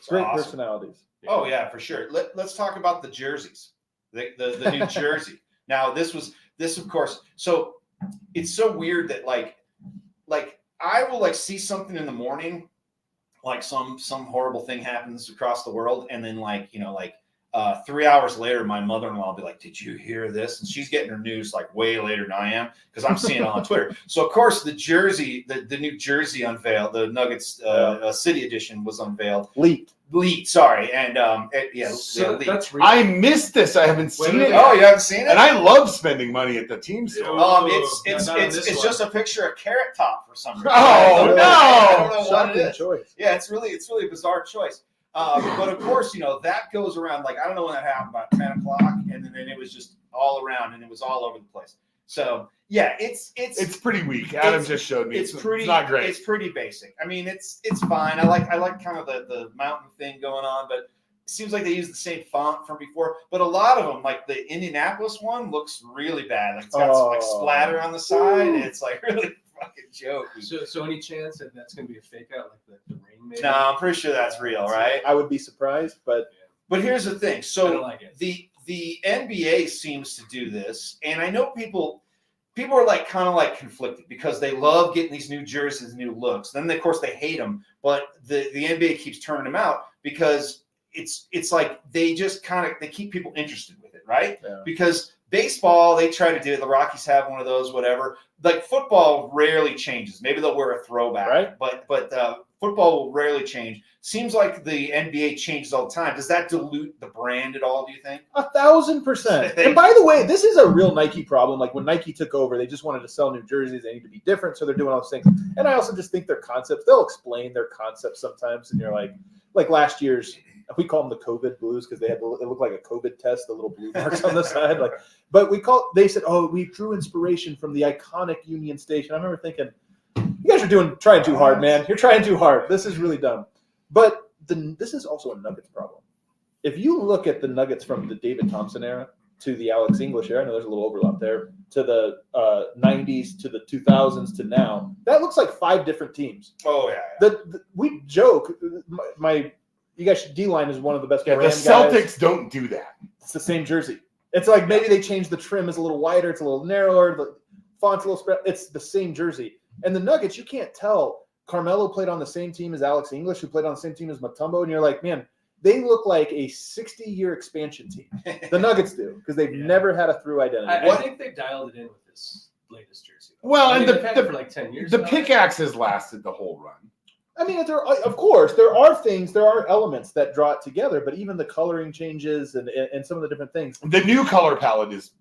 Great
awesome.
Personalities.
Oh yeah, for sure. Let's talk about the jerseys. The new jersey. Now this of course. So it's so weird that like I will like see something in the morning, like some horrible thing happens across the world, and then 3 hours later, my mother-in-law will be like, "Did you hear this?" And she's getting her news like way later than I am because I'm seeing it on Twitter. So of course the jersey, the new jersey unveiled, the Nuggets City Edition was unveiled. Lead, sorry, and
So
Lead.
that's real.
I missed this. I haven't seen it.
Oh, you haven't seen it?
And I love spending money at the team store.
It's just a picture of Carrot Top for some reason.
Oh,
I don't know what
Shocking
it is.
choice.
Yeah, it's really a bizarre choice. But of course, that goes around like I don't know when that happened, about 10 o'clock, and then it was just all around and it was all over the place. So yeah, it's
pretty weak. Adam just showed me.
It's pretty
not great.
It's pretty basic. I mean, it's fine. I like kind of the mountain thing going on, but seems like they use the same font from before, but a lot of them, like the Indianapolis one, looks really bad. Like it's got some like splatter on the side. It's like really fucking joke.
So any chance that that's going to be a fake out, like the ring? Maybe?
No, I'm pretty sure that's real, right?
I would be surprised, but
But here's the thing.
I
So
don't like it.
the NBA seems to do this, and I know people are like kind of like conflicted because they love getting these new jerseys, new looks. Then of course they hate them, but the NBA keeps turning them out because it's like they just kind of they keep people interested with it, right?
Yeah.
Because baseball, they try to do it. The Rockies have one of those, whatever. Like football rarely changes. Maybe they'll wear a throwback,
Right.
But football will rarely change. Seems like the NBA changes all the time. Does that dilute the brand at all, do you think?
1,000%. And by the way, this is a real Nike problem. Like when Nike took over, they just wanted to sell new jerseys. They need to be different, so they're doing all those things. And I also just think their concepts, they'll explain their concepts sometimes, and you're like last year's, we call them the COVID blues because it looked like a COVID test, the little blue marks on the side. But they said, oh, we drew inspiration from the iconic Union Station. I remember thinking, you guys are trying too hard, man. You're trying too hard. This is really dumb. But this is also a Nuggets problem. If you look at the Nuggets from the David Thompson era to the Alex English era, I know there's a little overlap there, to the 90s, to the 2000s, to now, that looks like 5 different teams.
Oh, yeah.
We joke, you guys, D-line is one of the best
Yeah, the
brand
Celtics
guys.
don't do that.
It's the same jersey. It's like maybe they changed the trim is a little wider, it's a little narrower, the font's a little spread. It's the same jersey. And the Nuggets, you can't tell. Carmelo played on the same team as Alex English, who played on the same team as Mutombo, and you're like, man, they look like a 60-year expansion team. The Nuggets do, because they've never had a through identity.
I think they've dialed it in with this latest jersey.
Well,
I mean,
and
they've had it for like 10 years.
the
now.
pickaxe has lasted the whole run.
I mean, of course, there are elements that draw it together, but even the coloring changes and some of the different things.
The new color palette is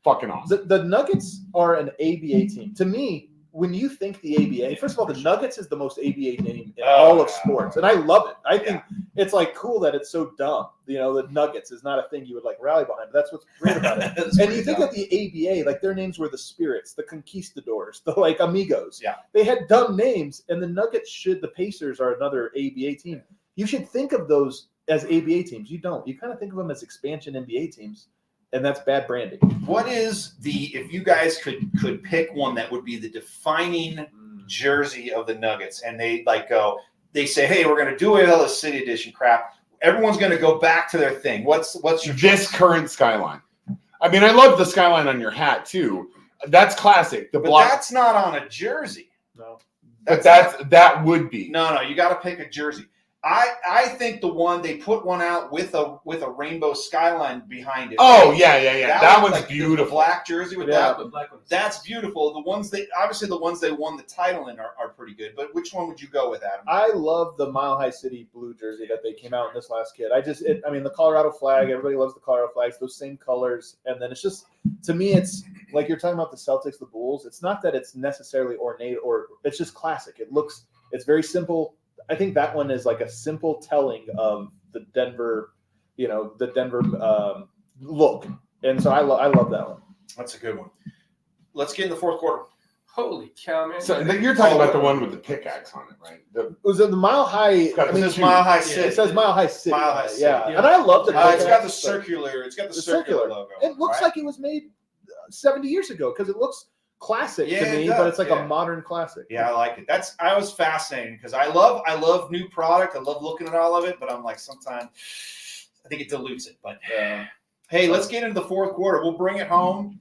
fucking awesome.
The Nuggets are an ABA team. To me, when you think the ABA, first of all, the Nuggets is the most ABA name in all of sports, and I love it. I think it's like cool that it's so dumb. You know, the Nuggets is not a thing you would like rally behind, but that's what's great about it. And you think that the ABA, like their names were the Spirits, the Conquistadors, the like Amigos.
Yeah.
They had dumb names, and the Nuggets the Pacers are another ABA team. You should think of those as ABA teams. You don't. You kind of think of them as expansion NBA teams. And that's bad branding.
What is if you guys could pick one that would be the defining jersey of the Nuggets, and they say, hey, we're going to do away with all this city edition crap. Everyone's going to go back to their thing. What's your
This current skyline. I mean, I love the skyline on your hat too. That's classic. The
But
block,
that's not on a jersey.
No.
but that would be.
No, you got to pick a jersey. I think the one they put one out with a rainbow skyline behind it.
Oh yeah. That one's
like,
beautiful.
The black jersey with
Yeah.
that.
The black ones.
That's beautiful. The ones they won the title in are pretty good. But which one would you go with, Adam?
I love the Mile High City blue jersey that they came out in this last kit. I mean, the Colorado flag, everybody loves the Colorado flags, those same colors. And then it's just, to me, it's like you're talking about the Celtics, the Bulls. It's not that it's necessarily ornate or it's just classic. It's very simple. I think that one is like a simple telling of the Denver, look. And so I love that one.
That's a good one. Let's get in the fourth quarter.
Holy cow, man.
So you're talking about the one with the pickaxe on it, right?
It was in the Mile High.
got
I
the
mean,
This is Mile High
Yeah,
City.
it says Mile High City.
Mile High City.
Yeah.
Yeah.
And I love the
It's got the
pickaxe,
circular. It's got the
the
circular
circular.
logo.
It looks
right?
like it was made 70 years ago because it looks classic
Yeah,
to
it
me,
does,
but it's like
yeah.
a modern classic.
Yeah, I like it. I was fascinating because I love new product. I love looking at all of it, but I'm like sometimes I think it dilutes it. But hey, let's get into the fourth quarter. We'll bring it home.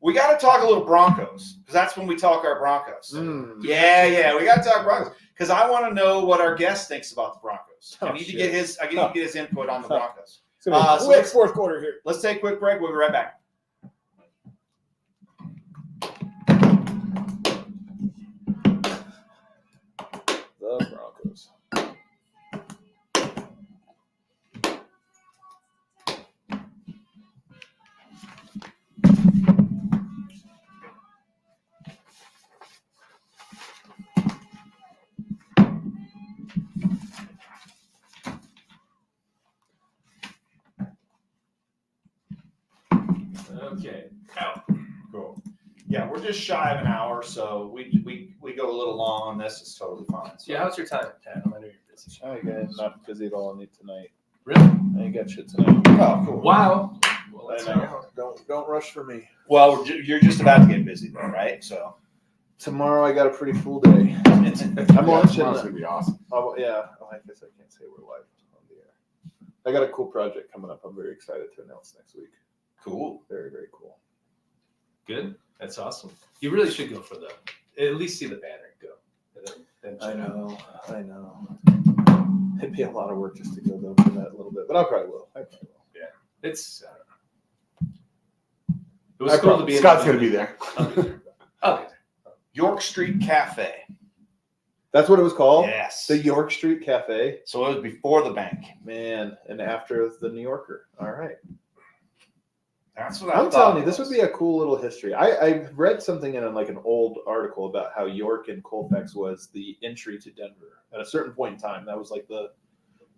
We got to talk a little Broncos because that's when we talk our Broncos.
Mm.
Yeah, we got to talk Broncos because I want to know what our guest thinks about the Broncos.
Oh,
I need to
shit.
get his input on the Broncos.
It's gonna be a
So
quick
let's-
fourth quarter here.
Let's take a quick break. We'll be right back.
The Broncos.
Okay.
Cool. Yeah, we're just shy of an hour, so we go a little long on this. It's totally fine. So.
Yeah, how's your time, Tad? I know you're busy.
Oh, guys, not busy at all. I need tonight.
Really?
I ain't got shit tonight.
Oh, cool.
Wow. Well,
I
let's
know.
hang out.
Don't rush for me.
Well, you're just about to get busy though, right? So
Tomorrow I got a pretty full day. I'm launching.
Tomorrow's gonna be awesome.
Oh yeah. Oh, I guess I can't say we're live on the air. I got a cool project coming up. I'm very excited to announce next week.
cool.
Very, very cool.
Good. That's awesome. You really should go for at least see the banner go. And then
I
check out.
know. It'd be a lot of work just to go though for that a little bit, but I probably will.
It's, I don't know. It was cool to be in
Scott's
the
gonna be there.
I'll be there. I'll be there.
York Street Cafe.
That's what it was called?
Yes.
The York Street Cafe.
So it was before the bank.
Man, and after the New Yorker. All right.
That's what I
I'm
thought
telling you,
it
this
was.
would be a cool little history. I read something in like an old article about how York and Colfax was the entry to Denver at a certain point in time. That was like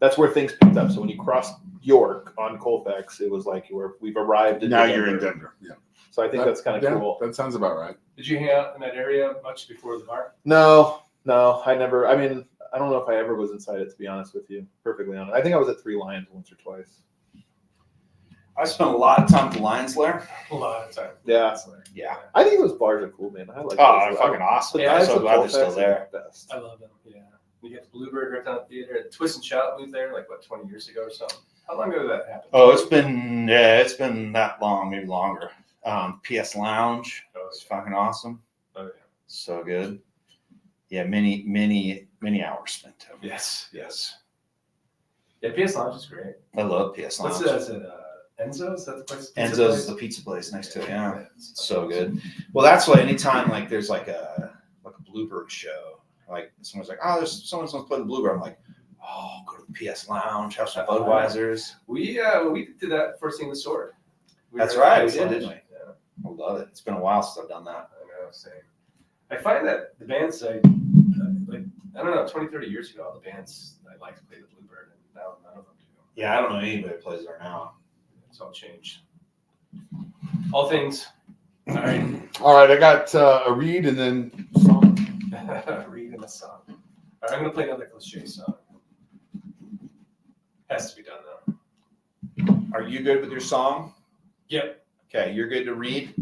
that's where things picked up. So when you crossed York on Colfax, it was like we've arrived in
Now
Denver.
you're in Denver. Yeah.
So I think that's kind of
Yeah,
cool.
that sounds about right.
Did you hang out in that area much before the bar?
No, I never. I mean, I don't know if I ever was inside it, to be honest with you. Perfectly honest. I think I was at Three Lions once or twice.
I spent a lot of time at the Lions Lair.
A lot of time.
Yeah.
Yeah.
I think those bars are cool, man. I like
Oh,
those.
they're fucking awesome.
The
Yeah,
I'm
guys
so
at
glad they're
Colfax
still
are
there.
the best.
I love them. Yeah. You get the Bluebird right down the theater. Twist and Shout moved there like 20 years ago or something. How long ago did that happen?
Oh, it's been that long, maybe longer. PS Lounge.
Oh,
It's fucking awesome.
yeah.
So good. Yeah, many hours spent there.
Yes. Yeah, PS Lounge is great.
I love PS Lounge.
What's that? Is it Enzo's? Is that the place?
Enzo's is the pizza place next to it. Yeah,
it's
it's so good. Well, that's why anytime like there's like a Bluebird show, like someone's like, oh, there's someone's going to play the Bluebird. I'm like, oh, go to the PS Lounge, have some Budweisers.
We did that for seeing the Sword.
That's
were at
right, we
PS
did,
Lounge.
didn't we?
Yeah,
I love it. It's been a while since I've done that.
I know. Same. I find that the bands I don't know, 20, 30 years ago, all the bands I liked played the Bluebird, and now none of them do.
Yeah, I don't know anybody who plays there now.
It's all changed. All things. All right.
All right, I got a read and then song.
Reading a song. All right, I'm gonna play another cliche song. Has to be done though.
Are you good with your song?
Yep.
Okay, you're good to read.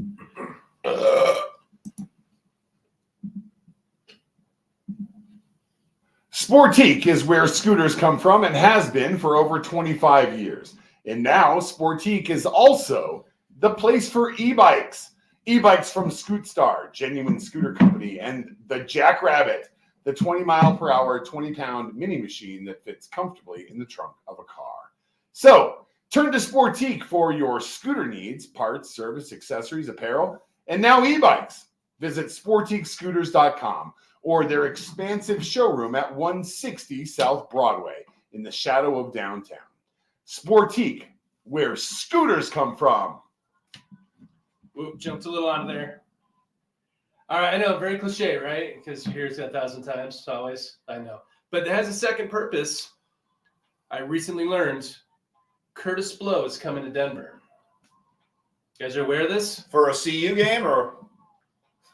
Sportique is where scooters come from and has been for over 25 years. And now Sportique is also the place for e-bikes. E-bikes from Scootstar, genuine scooter company, and the Jackrabbit, the 20-mile-per-hour, 20-pound mini machine that fits comfortably in the trunk of a car. So turn to Sportique for your scooter needs, parts, service, accessories, apparel, and now e-bikes. Visit SportiqueScooters.com or their expansive showroom at 160 South Broadway in the shadow of downtown. Sportique, where scooters come from.
Whoop, jumped a little out of there. All right, I know, very cliche, right? Because you hear it 1,000 times, always. I know. But it has a second purpose. I recently learned Curtis Blow is coming to Denver. You guys are aware of this?
For a CU game or?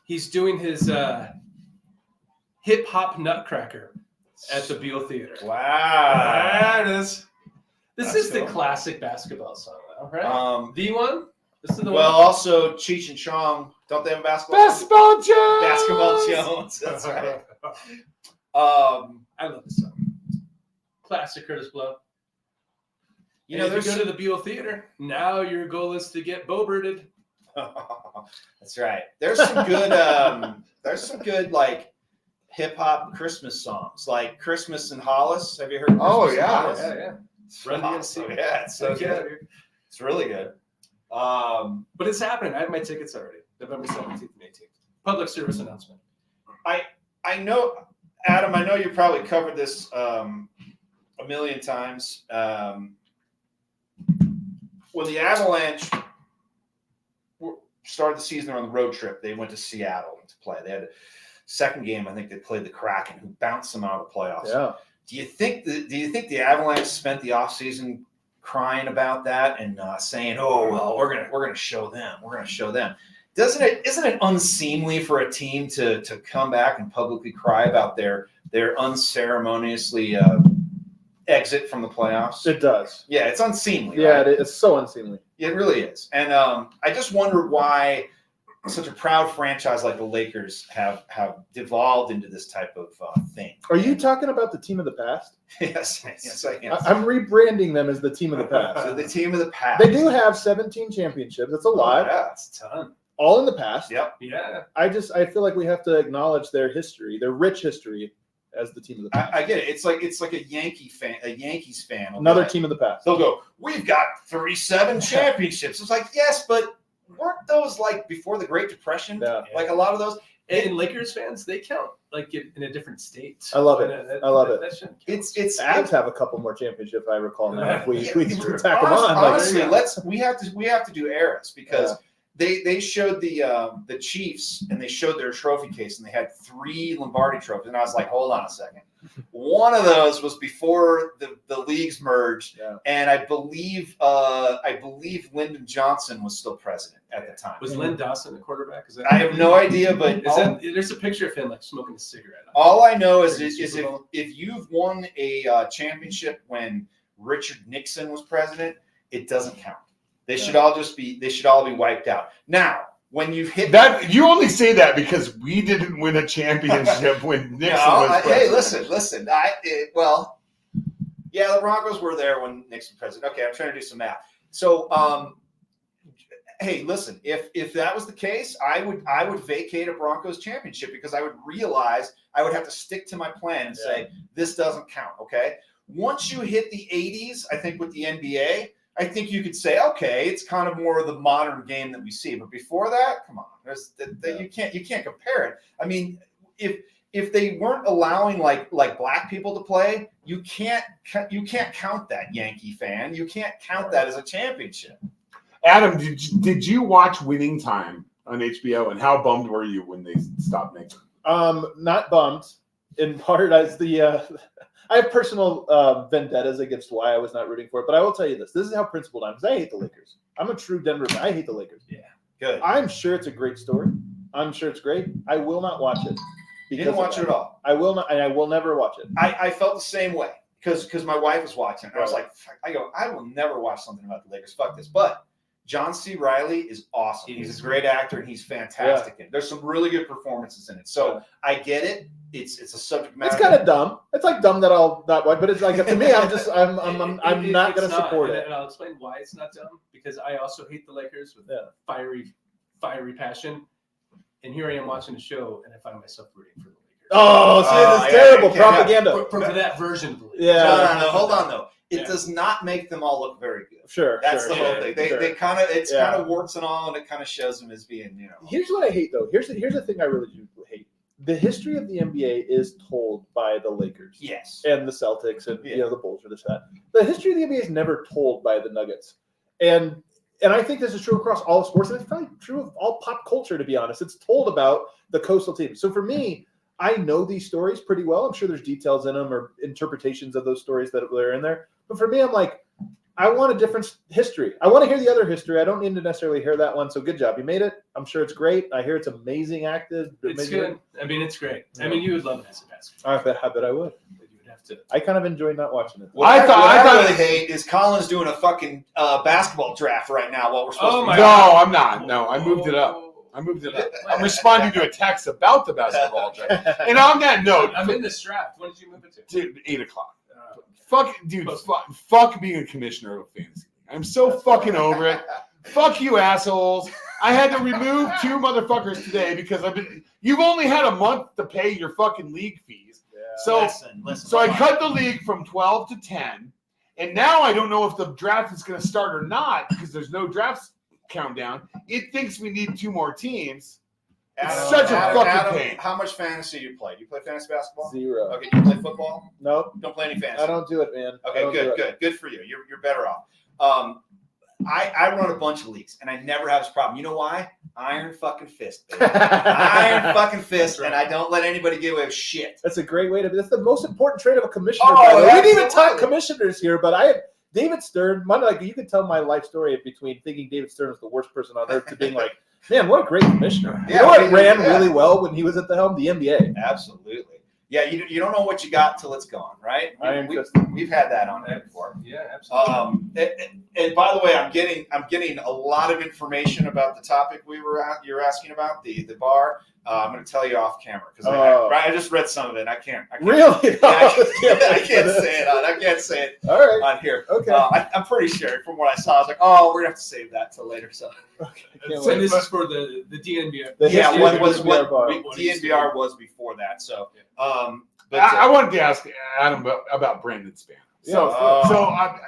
He's doing his hip-hop nutcracker at the Beale Theater.
Wow.
There it is. This
That's
is the
cool.
classic basketball song, though, right? The one? This is the
Well,
one?
also Cheech and Chong. Don't they have a basketball?
Basketball Jones!
Basketball Jones. That's right.
I love this song. Classic Curtis Blow.
You know,
And if
there's
you go to the Beale Theater, now your goal is to get Boberted.
That's right. There's some good like hip hop Christmas songs, like Christmas in Hollis. Have you heard?
Oh,
Christmas in
yeah.
Hollis?
Yeah.
It's
Run
awesome.
DMC.
Yeah, it's so
Heck yeah,
good.
dude.
It's really good.
But it's happening. I have my tickets already. November 17th and 18th. Public service announcement.
I know, Adam. I know you probably covered this a million times. When the Avalanche started the season on the road trip, they went to Seattle to play. They had a second game. I think they played the Kraken, who bounced them out of the playoffs.
Yeah.
Do you think the Avalanche spent the offseason crying about that and saying, "Oh well, we're gonna show them. We're gonna show them"? Isn't it unseemly for a team to come back and publicly cry about their unceremoniously exit from the playoffs.
It does.
Yeah, it's unseemly.
Yeah,
right?
it's so unseemly.
It really is. And I just wonder why such a proud franchise like the Lakers have devolved into this type of thing.
Are you talking about the team of the past?
Yes, I am.
I'm rebranding them as the team of the past.
So the team of the past.
They do have 17 championships. That's a lot.
Yeah.
It's a ton.
All in the past.
Yep.
Yeah.
I feel like we have to acknowledge their history, their rich history as the team of the past.
I get it. It's like a Yankees fan. will be
Another
like-
team of the past.
They'll go, we've got 37 championships. It's like, yes, but weren't those like before the Great Depression?
Yeah.
Like a lot of those.
And Lakers fans, they count like in a different state.
I love it.
That-
I love it.
That shouldn't count.
It's
The Avs have a couple more championships, I recall now. If we
Yeah,
tack them on.
honestly,
like,
we have to do eras because they showed the Chiefs and they showed their trophy case and they had 3 Lombardi trophies and I was like, hold on a second. One of those was before the leagues merged, and I believe Lyndon Johnson was still president at the time.
Was Len Dawson the quarterback? Is that?
I have no idea, but
Is that, there's a picture of him like smoking a cigarette.
all I know is
During the Super Bowl?
if you've won a championship when Richard Nixon was president, it doesn't count. They should all be wiped out. Now, when you've hit
That you only say that because we didn't win a championship when Nixon was
hey,
president.
listen. The Broncos were there when Nixon was president. Okay, I'm trying to do some math. So, hey, listen. If that was the case, I would vacate a Broncos championship because I would realize I would have to stick to my plan and say this doesn't count. Okay. Once you hit the 80s, I think with the NBA, I think you could say, okay, it's kind of more of the modern game that we see. But before that, come on, you can't compare it. I mean, if they weren't allowing like black people to play, you can't count that, Yankee fan. You can't count that as a championship.
Adam, did you watch Winning Time on HBO? And how bummed were you when they stopped making it?
Not bummed. In part, I have personal vendettas against why I was not rooting for it, but I will tell you this. This is how principled I am. I hate the Lakers. I'm a true Denver fan. I hate the Lakers.
Yeah.
Good.
I'm sure it's a great story. I'm sure it's great. I will not watch it.
You didn't watch it at all.
I will not, and I will never watch it.
I felt the same way because my wife was watching. And I was like, I will never watch something about the Lakers. Fuck this. But John C. Reilly is awesome. He's a great actor and he's fantastic. And there's some really good performances in it. So I get it. It's a subject matter.
It's kind of dumb. It's like dumb that I'll not watch, but it's like to me, I'm not going to support it.
And I'll explain why it's not dumb because I also hate the Lakers with fiery passion. And here I am watching the show, and I find myself rooting for the Lakers.
Oh, see, this is terrible propaganda.
For that version of the Lakers.
Yeah.
No. Hold on though. It does not make them all look very good.
Sure.
That's the whole thing.
Sure.
They kind of warts and all, and it kind of shows them as being,
Here's what I hate though. Here's the thing I really do hate. The history of the NBA is told by the Lakers.
Yes.
And the Celtics and the Bulls or this that. The history of the NBA is never told by the Nuggets. And I think this is true across all sports, and it's probably true of all pop culture, to be honest. It's told about the coastal teams. So for me, I know these stories pretty well. I'm sure there's details in them or interpretations of those stories that are in there. But for me, I'm like, I want a different history. I want to hear the other history. I don't need to necessarily hear that one. So good job. You made it. I'm sure it's great. I hear it's amazing acted.
It's good. I mean, it's great. I mean, you would love it as a basketball.
I bet I would.
You would have to.
I kind of enjoy not watching it.
What I really hate is Colin's doing a fucking basketball draft right now while we're supposed to.
No, I'm not. No, I moved it up. I'm responding to a text about the basketball draft. And on that note,
I'm in this draft. When did you move it to?
Dude, 8 o'clock. Fuck being a commissioner of a fantasy. I'm so fucking over it. Fuck you, assholes. I had to remove 2 motherfuckers today because you've only had a month to pay your fucking league fees.
Yeah.
Listen,
So I cut the league from 12 to 10. And now I don't know if the draft is going to start or not because there's no drafts countdown. It thinks we need 2 more teams. It's such a fucking pain.
How much fantasy do you play? Do you play fantasy basketball?
0.
Okay, do you play football?
Nope.
Don't play any fantasy.
I don't do it, man.
Okay, good for you. You're better off. I run a bunch of leagues, and I never have this problem. You know why? Iron fucking fist, baby. Iron fucking fist, and I don't let anybody get away with shit.
That's a great way to be. That's the most important trait of a commissioner.
Oh,
we didn't even
absolutely.
talk commissioners here, but I have David Stern. You could tell my life story between thinking David Stern was the worst person on earth to being like, man, what a great commissioner. You know what ran really well when he was at the helm? The NBA.
Absolutely. Yeah, you don't know what you got till it's gone, right?
I am
We've had that on here before.
Yeah, absolutely.
And by the way, I'm getting a lot of information about the topic you're asking about the bar. I'm going to tell you off camera because I just read some of it. And I can't
Really?
I can't say it
All right.
on here.
Okay.
I'm pretty sure from what I saw, I was like, oh, we're gonna have to save that till later. So
So this is for the DNVR.
The
yeah,
history
what
of
was
the
what
bar.
DNVR was before that. So but
I wanted to ask Adam about Brandon Spano.
Yeah,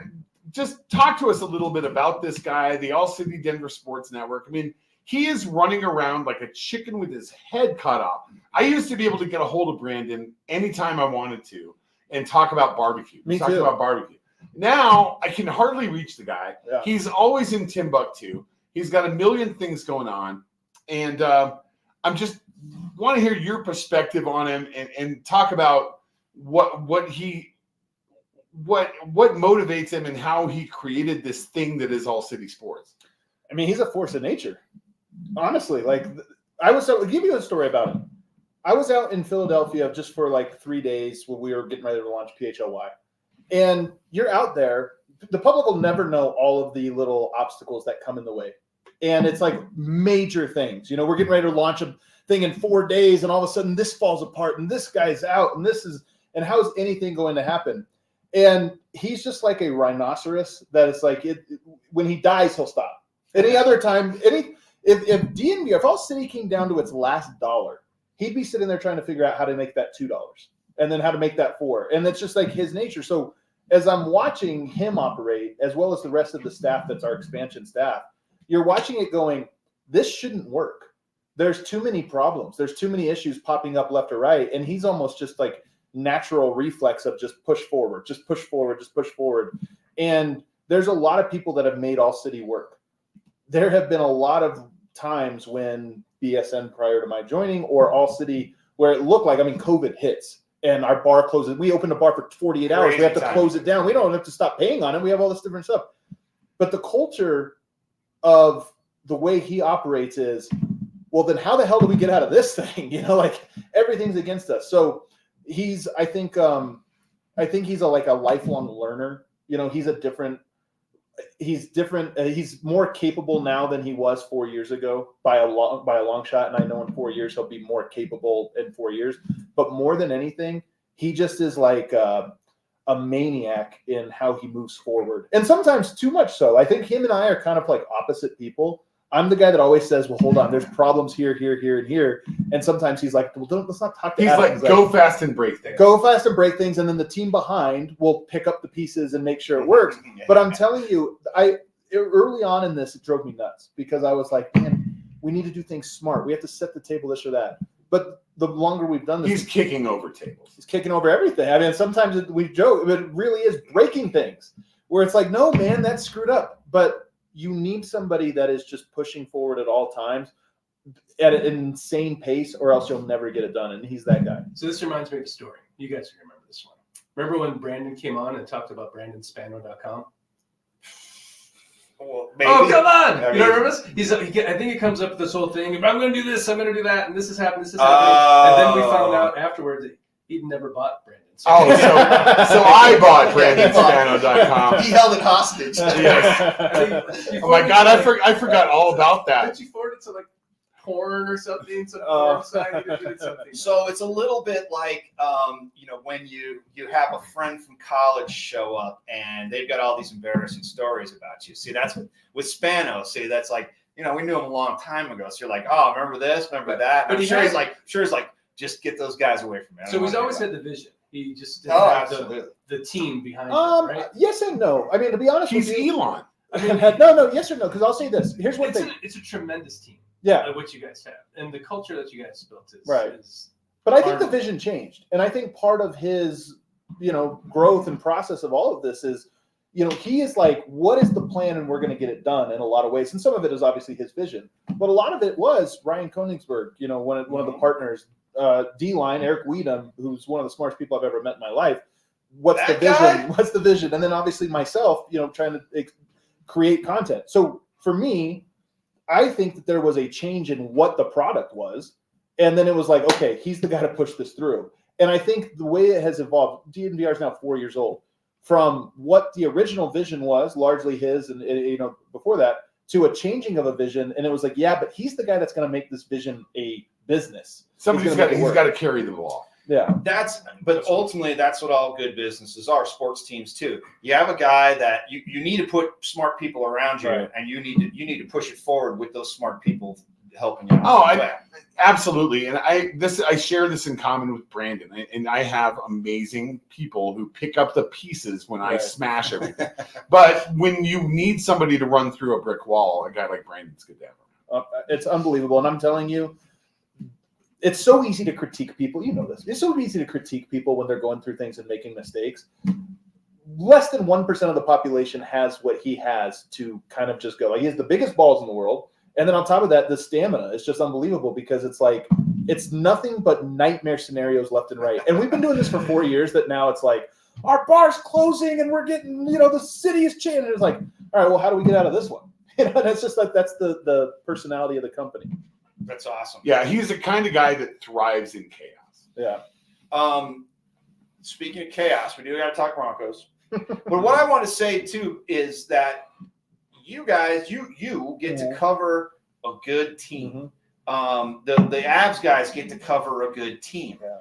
Just talk to us a little bit about this guy, the All City Denver Sports Network. I mean, he is running around like a chicken with his head cut off. I used to be able to get a hold of Brandon anytime I wanted to and talk about barbecue.
Me
talk
too.
about barbecue. Now I can hardly reach the guy.
Yeah.
He's always in Timbuktu. He's got a million things going on, and I'm just want to hear your perspective on him and talk about what motivates him and how he created this thing that is All City Sports.
I mean, he's a force of nature. Honestly, like I'll give you a story about him. I was out in Philadelphia just for like 3 days when we were getting ready to launch PHLY. And you're out there, the public will never know all of the little obstacles that come in the way. And it's like major things. You know, we're getting ready to launch a thing in 4 days, and all of a sudden this falls apart, and this guy's out, and how is anything going to happen? And he's just like a rhinoceros that it's like when he dies, he'll stop. Any other time, if All City came down to its last dollar, he'd be sitting there trying to figure out how to make that $2 and then how to make that $4. And that's just like his nature. So as I'm watching him operate, as well as the rest of the staff that's our expansion staff, you're watching it going, this shouldn't work. There's too many problems. There's too many issues popping up left or right. And he's almost just like natural reflex of just push forward, just push forward, just push forward. And there's a lot of people that have made All City work. There have been a lot of times when BSN prior to my joining or All City where it looked like, COVID hits and our bar closes. We opened a bar for 48 hours. We have to close it down. We don't have to stop paying on it. We have all this different stuff. But the culture of the way he operates is, well, then how the hell do we get out of this thing? Like everything's against us. So I think he's a lifelong learner. He's different. He's more capable now than he was 4 years ago by a long shot. And I know in 4 years, he'll be more capable in 4 years, but more than anything, he just is like a maniac in how he moves forward. And sometimes too much so. I think him and I are kind of like opposite people. I'm the guy that always says, well, hold on, there's problems here, and here. And sometimes he's like, well, let's not talk to
He's
Adam.
like, go fast and break things.
Go fast and break things. And then the team behind will pick up the pieces and make sure it works. But I'm telling you, early on in this, it drove me nuts because I was like, man, we need to do things smart. We have to set the table, this or that. But the longer we've done this,
he's kicking over tables.
He's kicking over everything. Sometimes we joke, but it really is breaking things where it's like, no, man, that's screwed up. But you need somebody that is just pushing forward at all times at an insane pace, or else you'll never get it done. And he's that guy.
So this reminds me of a story. You guys can remember this one. Remember when Brandon came on and talked about BrandonSpano.com?
Well, maybe.
Oh, come on! You don't remember this? I think it comes up with this whole thing. I'm going to do this. I'm going to do that. And this is happening. This is happening. And then we found out afterwards that he'd never bought Brandon.
So I bought BrandonSpano.com.
He held it hostage.
Yes. Oh my God, I forgot all about that.
Did you forward it to like porn or something? Some porn site? You did something.
So it's a little bit like, when you have a friend from college show up and they've got all these embarrassing stories about you. See, that's with Spano. See, that's like, we knew him a long time ago. So you're like, oh, remember this, remember that.
But
I'm sure he's like, just get those guys away from me.
So he's always had the vision. He just didn't have the team behind him, right?
Yes and no. To be honest
He's
with you,
Elon.
no, yes or no? Because I'll say this. Here's one thing.
It's a tremendous team.
Yeah.
What you guys have. And the culture that you guys built is
right.
Is
but I think the vision changed. And I think part of his, growth and process of all of this is, he is like, what is the plan? And we're going to get it done in a lot of ways. And some of it is obviously his vision. But a lot of it was Ryan Koenigsberg, one of the partners, D-Line, Eric Weedham, who's one of the smartest people I've ever met in my life. What's the vision? What's the vision? And then obviously myself, trying to create content. So for me, I think that there was a change in what the product was. And then it was like, okay, he's the guy to push this through. And I think the way it has evolved, DNVR is now 4 years old. From what the original vision was, largely his, and before that, to a changing of a vision, and it was like, yeah, but he's the guy that's going to make this vision a business.
He's got to carry the ball.
Yeah,
but ultimately that's what all good businesses are. Sports teams too. You have a guy that you need to put smart people around you,
right.
and you need to push it forward with those smart people helping you out.
Oh, absolutely. And I share this in common with Brandon. And I have amazing people who pick up the pieces when I smash everything. But when you need somebody to run through a brick wall, a guy like Brandon's good to have.
It's unbelievable. And I'm telling you, it's so easy to critique people. You know this. It's so easy to critique people when they're going through things and making mistakes. Less than 1% of the population has what he has to kind of just go. Like, he has the biggest balls in the world. And then on top of that, the stamina is just unbelievable because it's like, it's nothing but nightmare scenarios left and right. And we've been doing this for 4 years that now it's like, our bar's closing and we're getting, the city is changing. It's like, all right, well, how do we get out of this one? And it's just like, that's the personality of the company.
That's awesome.
Yeah, he's the kind of guy that thrives in chaos.
Yeah.
Speaking of chaos, we do got to talk Broncos. But what I want to say too is that you guys, you get to cover a good team. The Avs guys get to cover a good team.
Yeah.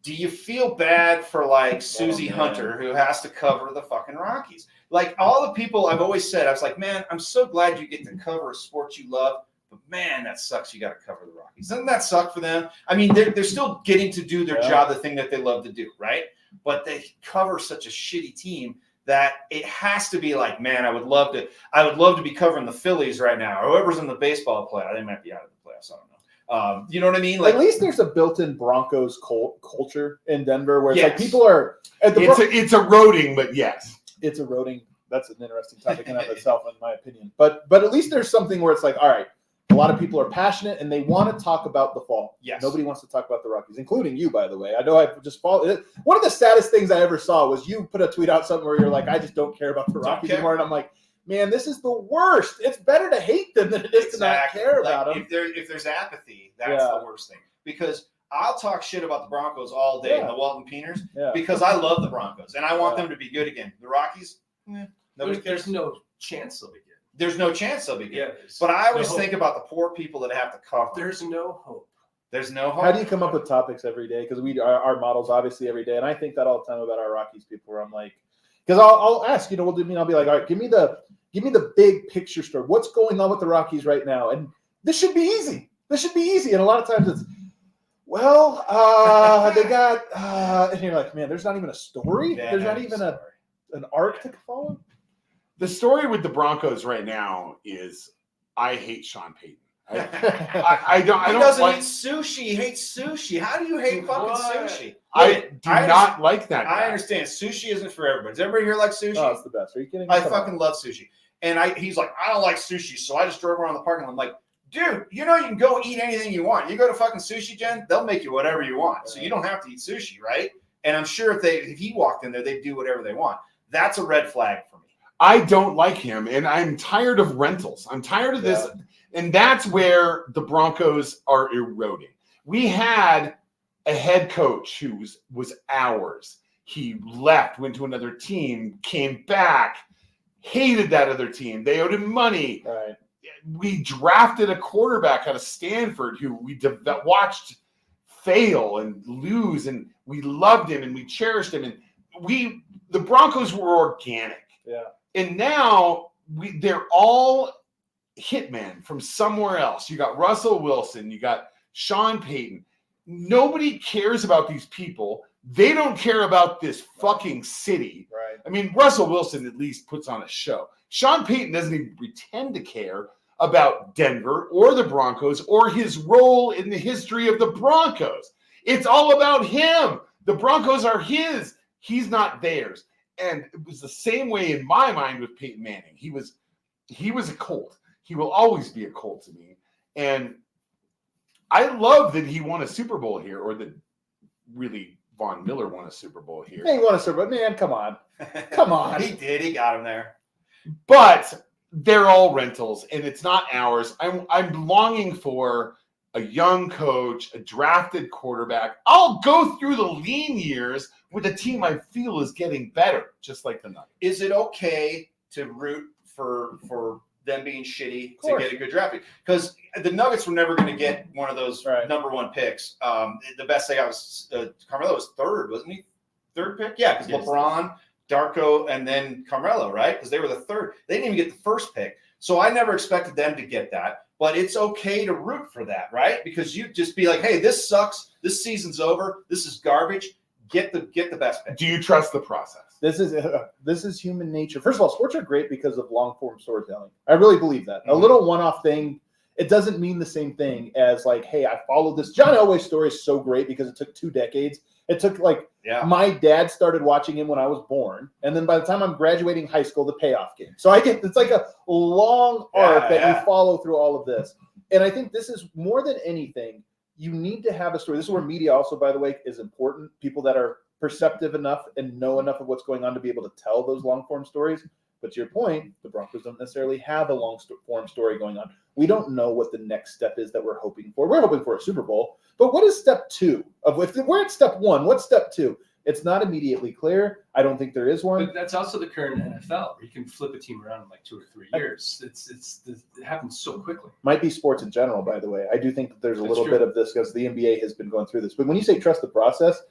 Do you feel bad for like Susie Hunter, who has to cover the fucking Rockies? Like, all the people I've always said, I was like, man, I'm so glad you get to cover a sport you love, but man, that sucks. You got to cover the Rockies. Doesn't that suck for them? I mean, they're still getting to do their job, the thing that they love to do, right? But they cover such a shitty team that it has to be like, man, I would love to be covering the Phillies right now, or whoever's in the baseball playoff. They might be out of the playoffs. I don't know. You know what I mean? Like,
at least there's a built-in Broncos culture in Denver where it's like people are.
It's eroding, but yes,
it's eroding. That's an interesting topic in and of itself, in my opinion. But at least there's something where it's like, all right, a lot of people are passionate and they want to talk about the fall.
Yes.
Nobody wants to talk about the Rockies, including you, by the way. I know I just followed. One of the saddest things I ever saw was you put a tweet out something where you're like, I just don't care about the Rockies anymore. And I'm like, man, this is the worst. It's better to hate them than it is to not care about them.
If there's apathy, that's the worst thing. Because I'll talk shit about the Broncos all day and the Walton Peeners because I love the Broncos and I want them to be good again. The Rockies,
there's no chance they'll be good.
There's no chance they'll be good.
Yeah,
but I always think about the poor people that have to cover.
There's no hope.
There's no hope.
How do you come up with topics every day? Because our models obviously every day, and I think that all the time about our Rockies people. Where I'm like, because I'll ask, I'll be like, all right, give me the big picture story. What's going on with the Rockies right now? And this should be easy. And a lot of times it's, well, they got, and you're like, man, there's not even a story. There's not even an arc to follow.
The story with the Broncos right now is I hate Sean Payton. I don't.
He doesn't eat sushi. He hates sushi. How do you hate fucking sushi?
I do not like that guy.
I understand. Sushi isn't for everybody. Does everybody here like sushi?
Oh, it's the best. Are you kidding me?
I fucking love sushi. And he's like, I don't like sushi. So I just drove around the parking lot. I'm like, dude, you can go eat anything you want. You go to fucking Sushi Gen, they'll make you whatever you want. So you don't have to eat sushi, right? And I'm sure if he walked in there, they'd do whatever they want. That's a red flag for me.
I don't like him, and I'm tired of rentals. I'm tired of this, and that's where the Broncos are eroding. We had a head coach who was ours. He left, went to another team, came back, hated that other team. They owed him money.
Right.
We drafted a quarterback out of Stanford who we watched fail and lose, and we loved him and we cherished him. And the Broncos were organic.
Yeah.
And now they're all hitmen from somewhere else. You got Russell Wilson, you got Sean Payton. Nobody cares about these people. They don't care about this fucking city.
Right.
I mean, Russell Wilson at least puts on a show. Sean Payton doesn't even pretend to care about Denver or the Broncos or his role in the history of the Broncos. It's all about him. The Broncos are his. He's not theirs. And it was the same way in my mind with Peyton Manning. He was a Colt. He will always be a Colt to me. And I love that he won a Super Bowl here, or that really Von Miller won a Super Bowl here.
Yeah, he won a Super Bowl. Man, come on. Come on.
He did. He got him there.
But they're all rentals, and it's not ours. I'm longing for a young coach, a drafted quarterback. I'll go through the lean years with a team I feel is getting better, just like the Nuggets.
Is it okay to root for them being shitty
Of
to
course.
get a good draft pick? Because the Nuggets were never going to get one of those
Right.
number one picks. The best they got was Carmelo was third, wasn't he? Third pick? Yeah, because
Yes.
LeBron, Darko, and then Carmelo, right? Because they were the third. They didn't even get the first pick. So I never expected them to get that. But it's okay to root for that, right? Because you just be like, hey, this sucks. This season's over. This is garbage. Get the best pick.
Do you trust the process?
This is human nature. First of all, sports are great because of long form storytelling. I really believe that. A
Mhm.
little one off thing, it doesn't mean the same thing as like, hey, I followed this. John Elway's story is so great because it took 2 decades. It took like
Yeah.
my dad started watching him when I was born, and then by the time I'm graduating high school, the payoff game. So it's like a long arc that
Yeah.
you follow through all of this. And I think this is more than anything, you need to have a story. This is where media also, by the way, is important. People that are perceptive enough and know enough of what's going on to be able to tell those long form stories. But to your point, the Broncos don't necessarily have a long form story going on. We don't know what the next step is that we're hoping for. We're hoping for a Super Bowl, but what is step 2 of if we're at step 1? What's step 2? It's not immediately clear. I don't think there is one.
But that's also the current NFL, where you can flip a team around in like 2 or 3 years. It happens so quickly.
Might be sports in general, by the way. I do think that there's a
That's
little
true.
bit of this because the NBA has been going through this. But when you say trust the process,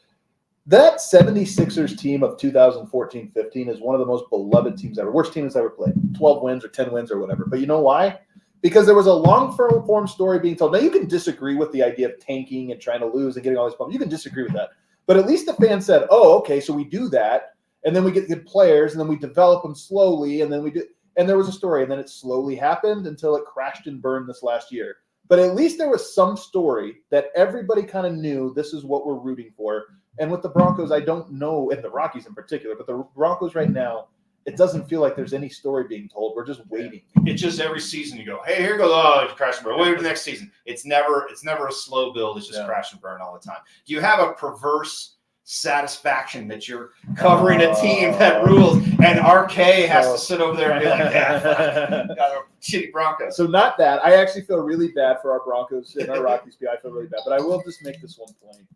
that 76ers team of 2014-15 is one of the most beloved teams ever. Worst team that's ever played. 12 wins or 10 wins or whatever. But you know why? Because there was a long form story being told. Now, you can disagree with the idea of tanking and trying to lose and getting all these problems. You can disagree with that. But at least the fans said, oh, okay, so we do that. And then we get good players and then we develop them slowly. And then we do. And there was a story. And then it slowly happened until it crashed and burned this last year. But at least there was some story that everybody kind of knew this is what we're rooting for. And with the Broncos, I don't know, and the Rockies in particular, but the Broncos right now, it doesn't feel like there's any story being told. We're just waiting.
It's just every season you go, hey, here goes, oh, it's crash and burn. Wait for the next season. It's never a slow build. It's just
Yeah.
crash and burn all the time. Do you have a perverse satisfaction that you're covering a team that rules, and RK has to sit over there and be like, yeah, fuck, got a shitty Broncos.
So not that. I actually feel really bad for our Broncos and our Rockies. I feel really bad. But I will just make this one point.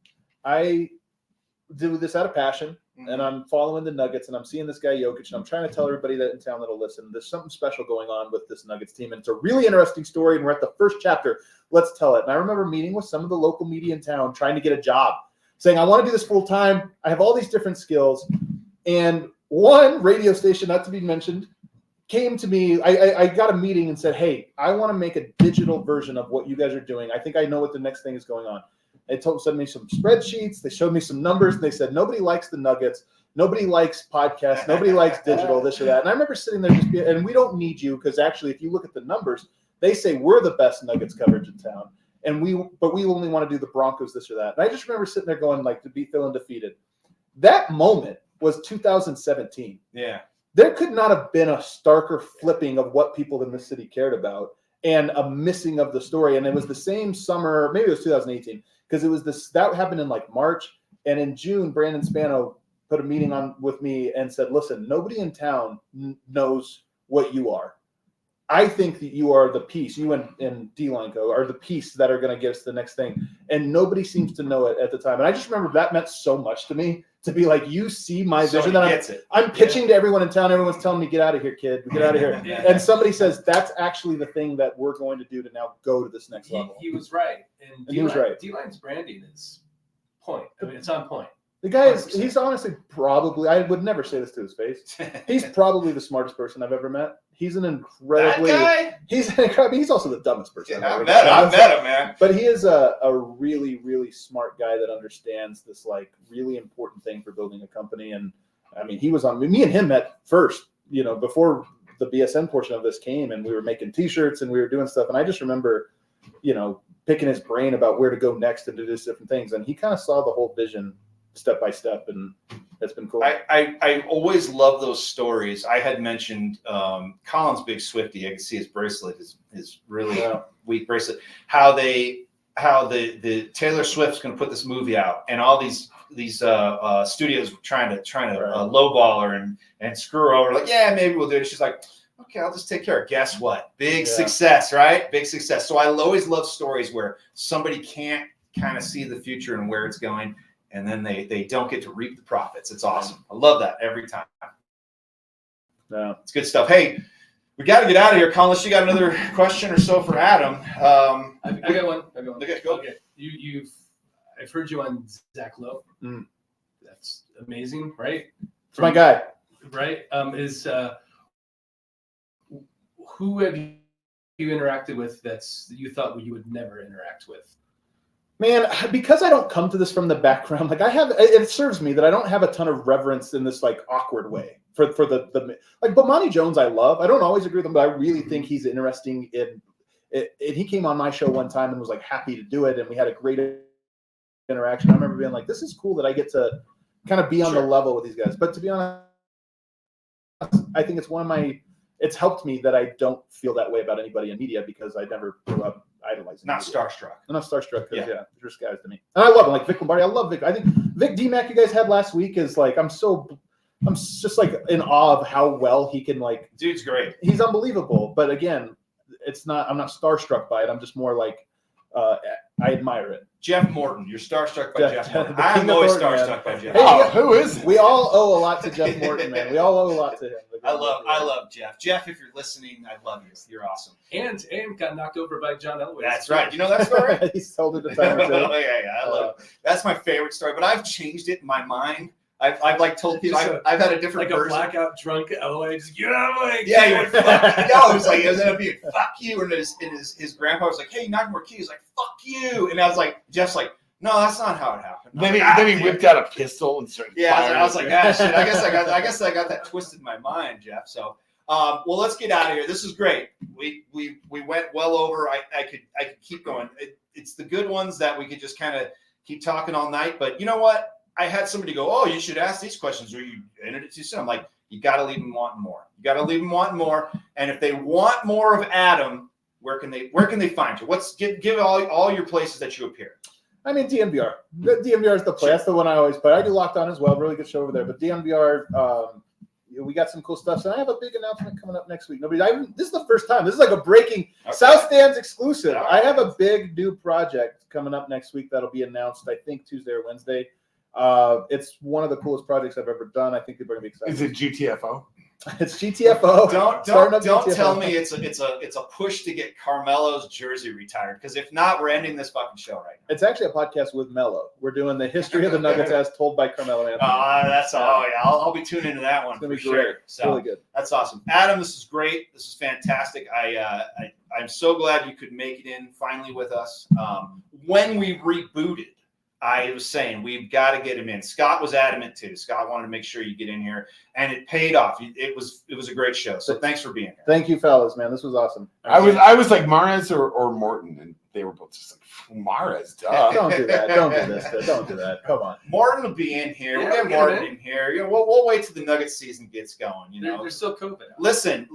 I do this out of passion, and I'm following the Nuggets, and I'm seeing this guy Jokic, and I'm trying to tell everybody that in town that'll listen, there's something special going on with this Nuggets team, and it's a really interesting story, and we're at the first chapter. Let's tell it. And I remember meeting with some of the local media in town trying to get a job, saying, I want to do this full time. I have all these different skills. And one radio station, not to be mentioned, came to me. I got a meeting and said, hey, I want to make a digital version of what you guys are doing. I think I know what the next thing is going on. They sent me some spreadsheets. They showed me some numbers. And they said, nobody likes the Nuggets. Nobody likes podcasts. Nobody likes digital, this or that. And I remember sitting there and we don't need you because actually, if you look at the numbers, they say we're the best Nuggets coverage in town. But we only want to do the Broncos, this or that. And I just remember sitting there going, like, to be feeling defeated. That moment was 2017.
Yeah.
There could not have been a starker flipping of what people in the city cared about and a missing of the story. And it was the same summer, maybe it was 2018, because it was that happened in like March. And in June, Brandon Spano put a meeting on with me and said, listen, nobody in town knows what you are. I think that you are the piece, you and D-Line Co. are the piece that are going to get us to the next thing. And nobody seems to know it at the time. And I just remember that meant so much to me to be like, you see my vision that I'm pitching to everyone in town. Everyone's telling me, get out of here, kid. Get out of here.
Yeah.
And somebody says, that's actually the thing that we're going to do to now go to this next level.
He was right. And
he was right.
D-Line's branding is point. I mean, it's on point.
The guy is,
100%.
he's honestly probably, I would never say this to his face. He's probably the smartest person I've ever met. He's an incredibly,
that guy?
he's also the dumbest person
Yeah,
I've ever
I met him, man.
But he is a really, really smart guy that understands this like really important thing for building a company. And I mean, he was on me and him met first, before the BSN portion of this came, and we were making t-shirts and we were doing stuff. And I just remember, picking his brain about where to go next and do these different things. And he kind of saw the whole vision step by step, and it's been cool.
I always love those stories. I had mentioned Colin's big Swiftie. I can see his bracelet, his really weak bracelet. How the Taylor Swift's going to put this movie out, and all these studios trying to lowball her and screw her over. Like, yeah, maybe we'll do it. She's like, Okay, I'll just take care of it. Guess what? Big
Yeah.
success, right? Big success. So I always love stories where somebody can't kind of see the future and where it's going, and then they don't get to reap the profits. It's awesome. I love that every time.
No.
It's good stuff. Hey, we got to get out of here, Colin. Unless you got another question or so for Adam.
I got one.
Okay, go.
Okay. I've heard you on Zach Lowe.
Mm.
That's amazing, right?
It's my guy.
Right? Who have you interacted with that's you thought you would never interact with?
Man, because I don't come to this from the background, like it serves me that I don't have a ton of reverence in this like awkward way for the like Bomani Jones. I love. I don't always agree with him, but I really think he's interesting in it. And he came on my show one time and was like happy to do it, and we had a great interaction. I remember being like, "This is cool that I get to kind of be on the level with these guys." But to be honest, I think it's helped me that I don't feel that way about anybody in media because I never grew up idolizing.
Not
media.
starstruck.
I'm not starstruck because
Yeah.
they're just guys to me. And I love him, like Vic Lombardi. I love Vic. I think Vic DMAC you guys had last week is like I'm just like in awe of how well he can like.
Dude's great.
He's unbelievable. But again, I'm not starstruck by it. I'm just more like I admire it.
Jeff Morton. You're starstruck by Jeff Morton.
the
I'm
King of
always
Thornton,
starstruck
man.
by Jeff.
Hey,
Oh, who is it?
We all owe a lot to Jeff Morton, man. We all owe a lot to him.
I love Jeff. Jeff, if you're listening, I love you. You're awesome.
And got knocked over by John Elway.
That's right. You know that story?
He's told it a time or two.
yeah. I love it. That's my favorite story. But I've changed it in my mind. I've like told people I've had a different
like a
version.
blackout drunk Elway. Just get out of my way.
Yeah, he went, fuck you. No, it was like, it was ended up being, fuck you. And his grandpa was like, hey, knock more keys. Like, fuck you. And I was like, Jeff's like, no, that's not how it happened.
Then he whipped out a pistol and started firing.
I was like, ah, shit. I guess I got that twisted in my mind, Jeff. So, well, let's get out of here. This is great. We went well over. I could keep going. It's the good ones that we could just kind of keep talking all night. But you know what? I had somebody go, oh, you should ask these questions, or you ended it too soon. I'm like, you got to leave them wanting more. You got to leave them wanting more. And if they want more of Adam, where can they find you? Give all your places that you appear.
I mean, DNVR. The DNVR is the play. That's the one I always play. I do Locked On as well. Really good show over there. But DNVR, we got some cool stuff. So I have a big announcement coming up next week. This is the first time. This is like a breaking South Stands exclusive. I have a big new project coming up next week that'll be announced, I think, Tuesday or Wednesday. It's one of the coolest projects I've ever done. I think people are gonna be excited.
Is it GTFO?
It's GTFO.
Don't
GTFO.
tell me it's a push to get Carmelo's jersey retired, because if not, we're ending this fucking show right now.
It's actually a podcast with Mello. We're doing the history of the Nuggets as told by Carmelo Anthony.
I'll be tuning into that one.
It's gonna be
for
great.
sure. So
Really good.
that's awesome, Adam. This is great. This is fantastic. I'm so glad you could make it in finally with us. When we rebooted, I was saying we've got to get him in. Scott was adamant too. Scott wanted to make sure you get in here, and it paid off. It was a great show. So thanks for being here.
Thank you, fellas, man. This was awesome.
I was like Mahrez or Morton, and they were both just like Mahrez. Duh.
Don't do that. Don't do this. Don't do that. Come on.
Morton will be in here.
Yeah,
We'll get
we'll
Morton
get him
in here. You know, we'll wait till the Nuggets season gets going. You know,
There's still COVID.
listen.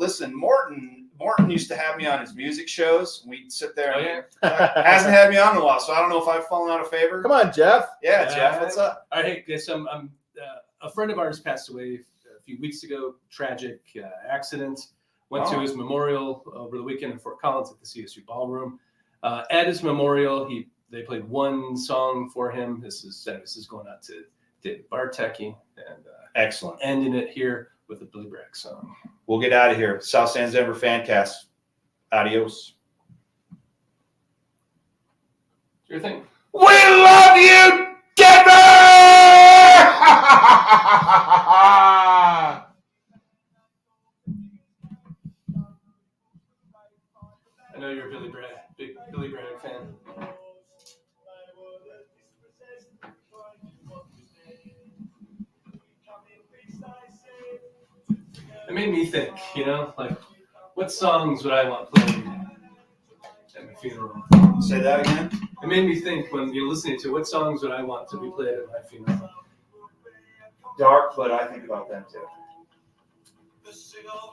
Morton used to have me on his music shows. We'd sit there.
Oh,
And
yeah.
hasn't had me on in a while, so I don't know if I've fallen out of favor.
Come on, Jeff.
Yeah, Jeff, what's up?
All right, guys. A friend of ours passed away a few weeks ago. Tragic accident. Went to his memorial over the weekend in Fort Collins at the CSU Ballroom. At his memorial, they played one song for him. This is going out to David Bartecki, and
Excellent.
ending it here with a Billy Bragg song.
We'll get out of here. South Stands Denver Fancast. Adios.
Your thing.
We love you, Denver!
I know you're a big Billy Bragg fan. It made me think, like, what songs would I want played at my funeral?
Say that again.
It made me think when you're listening to what songs would I want to be played at my funeral.
Dark, but I think about them too.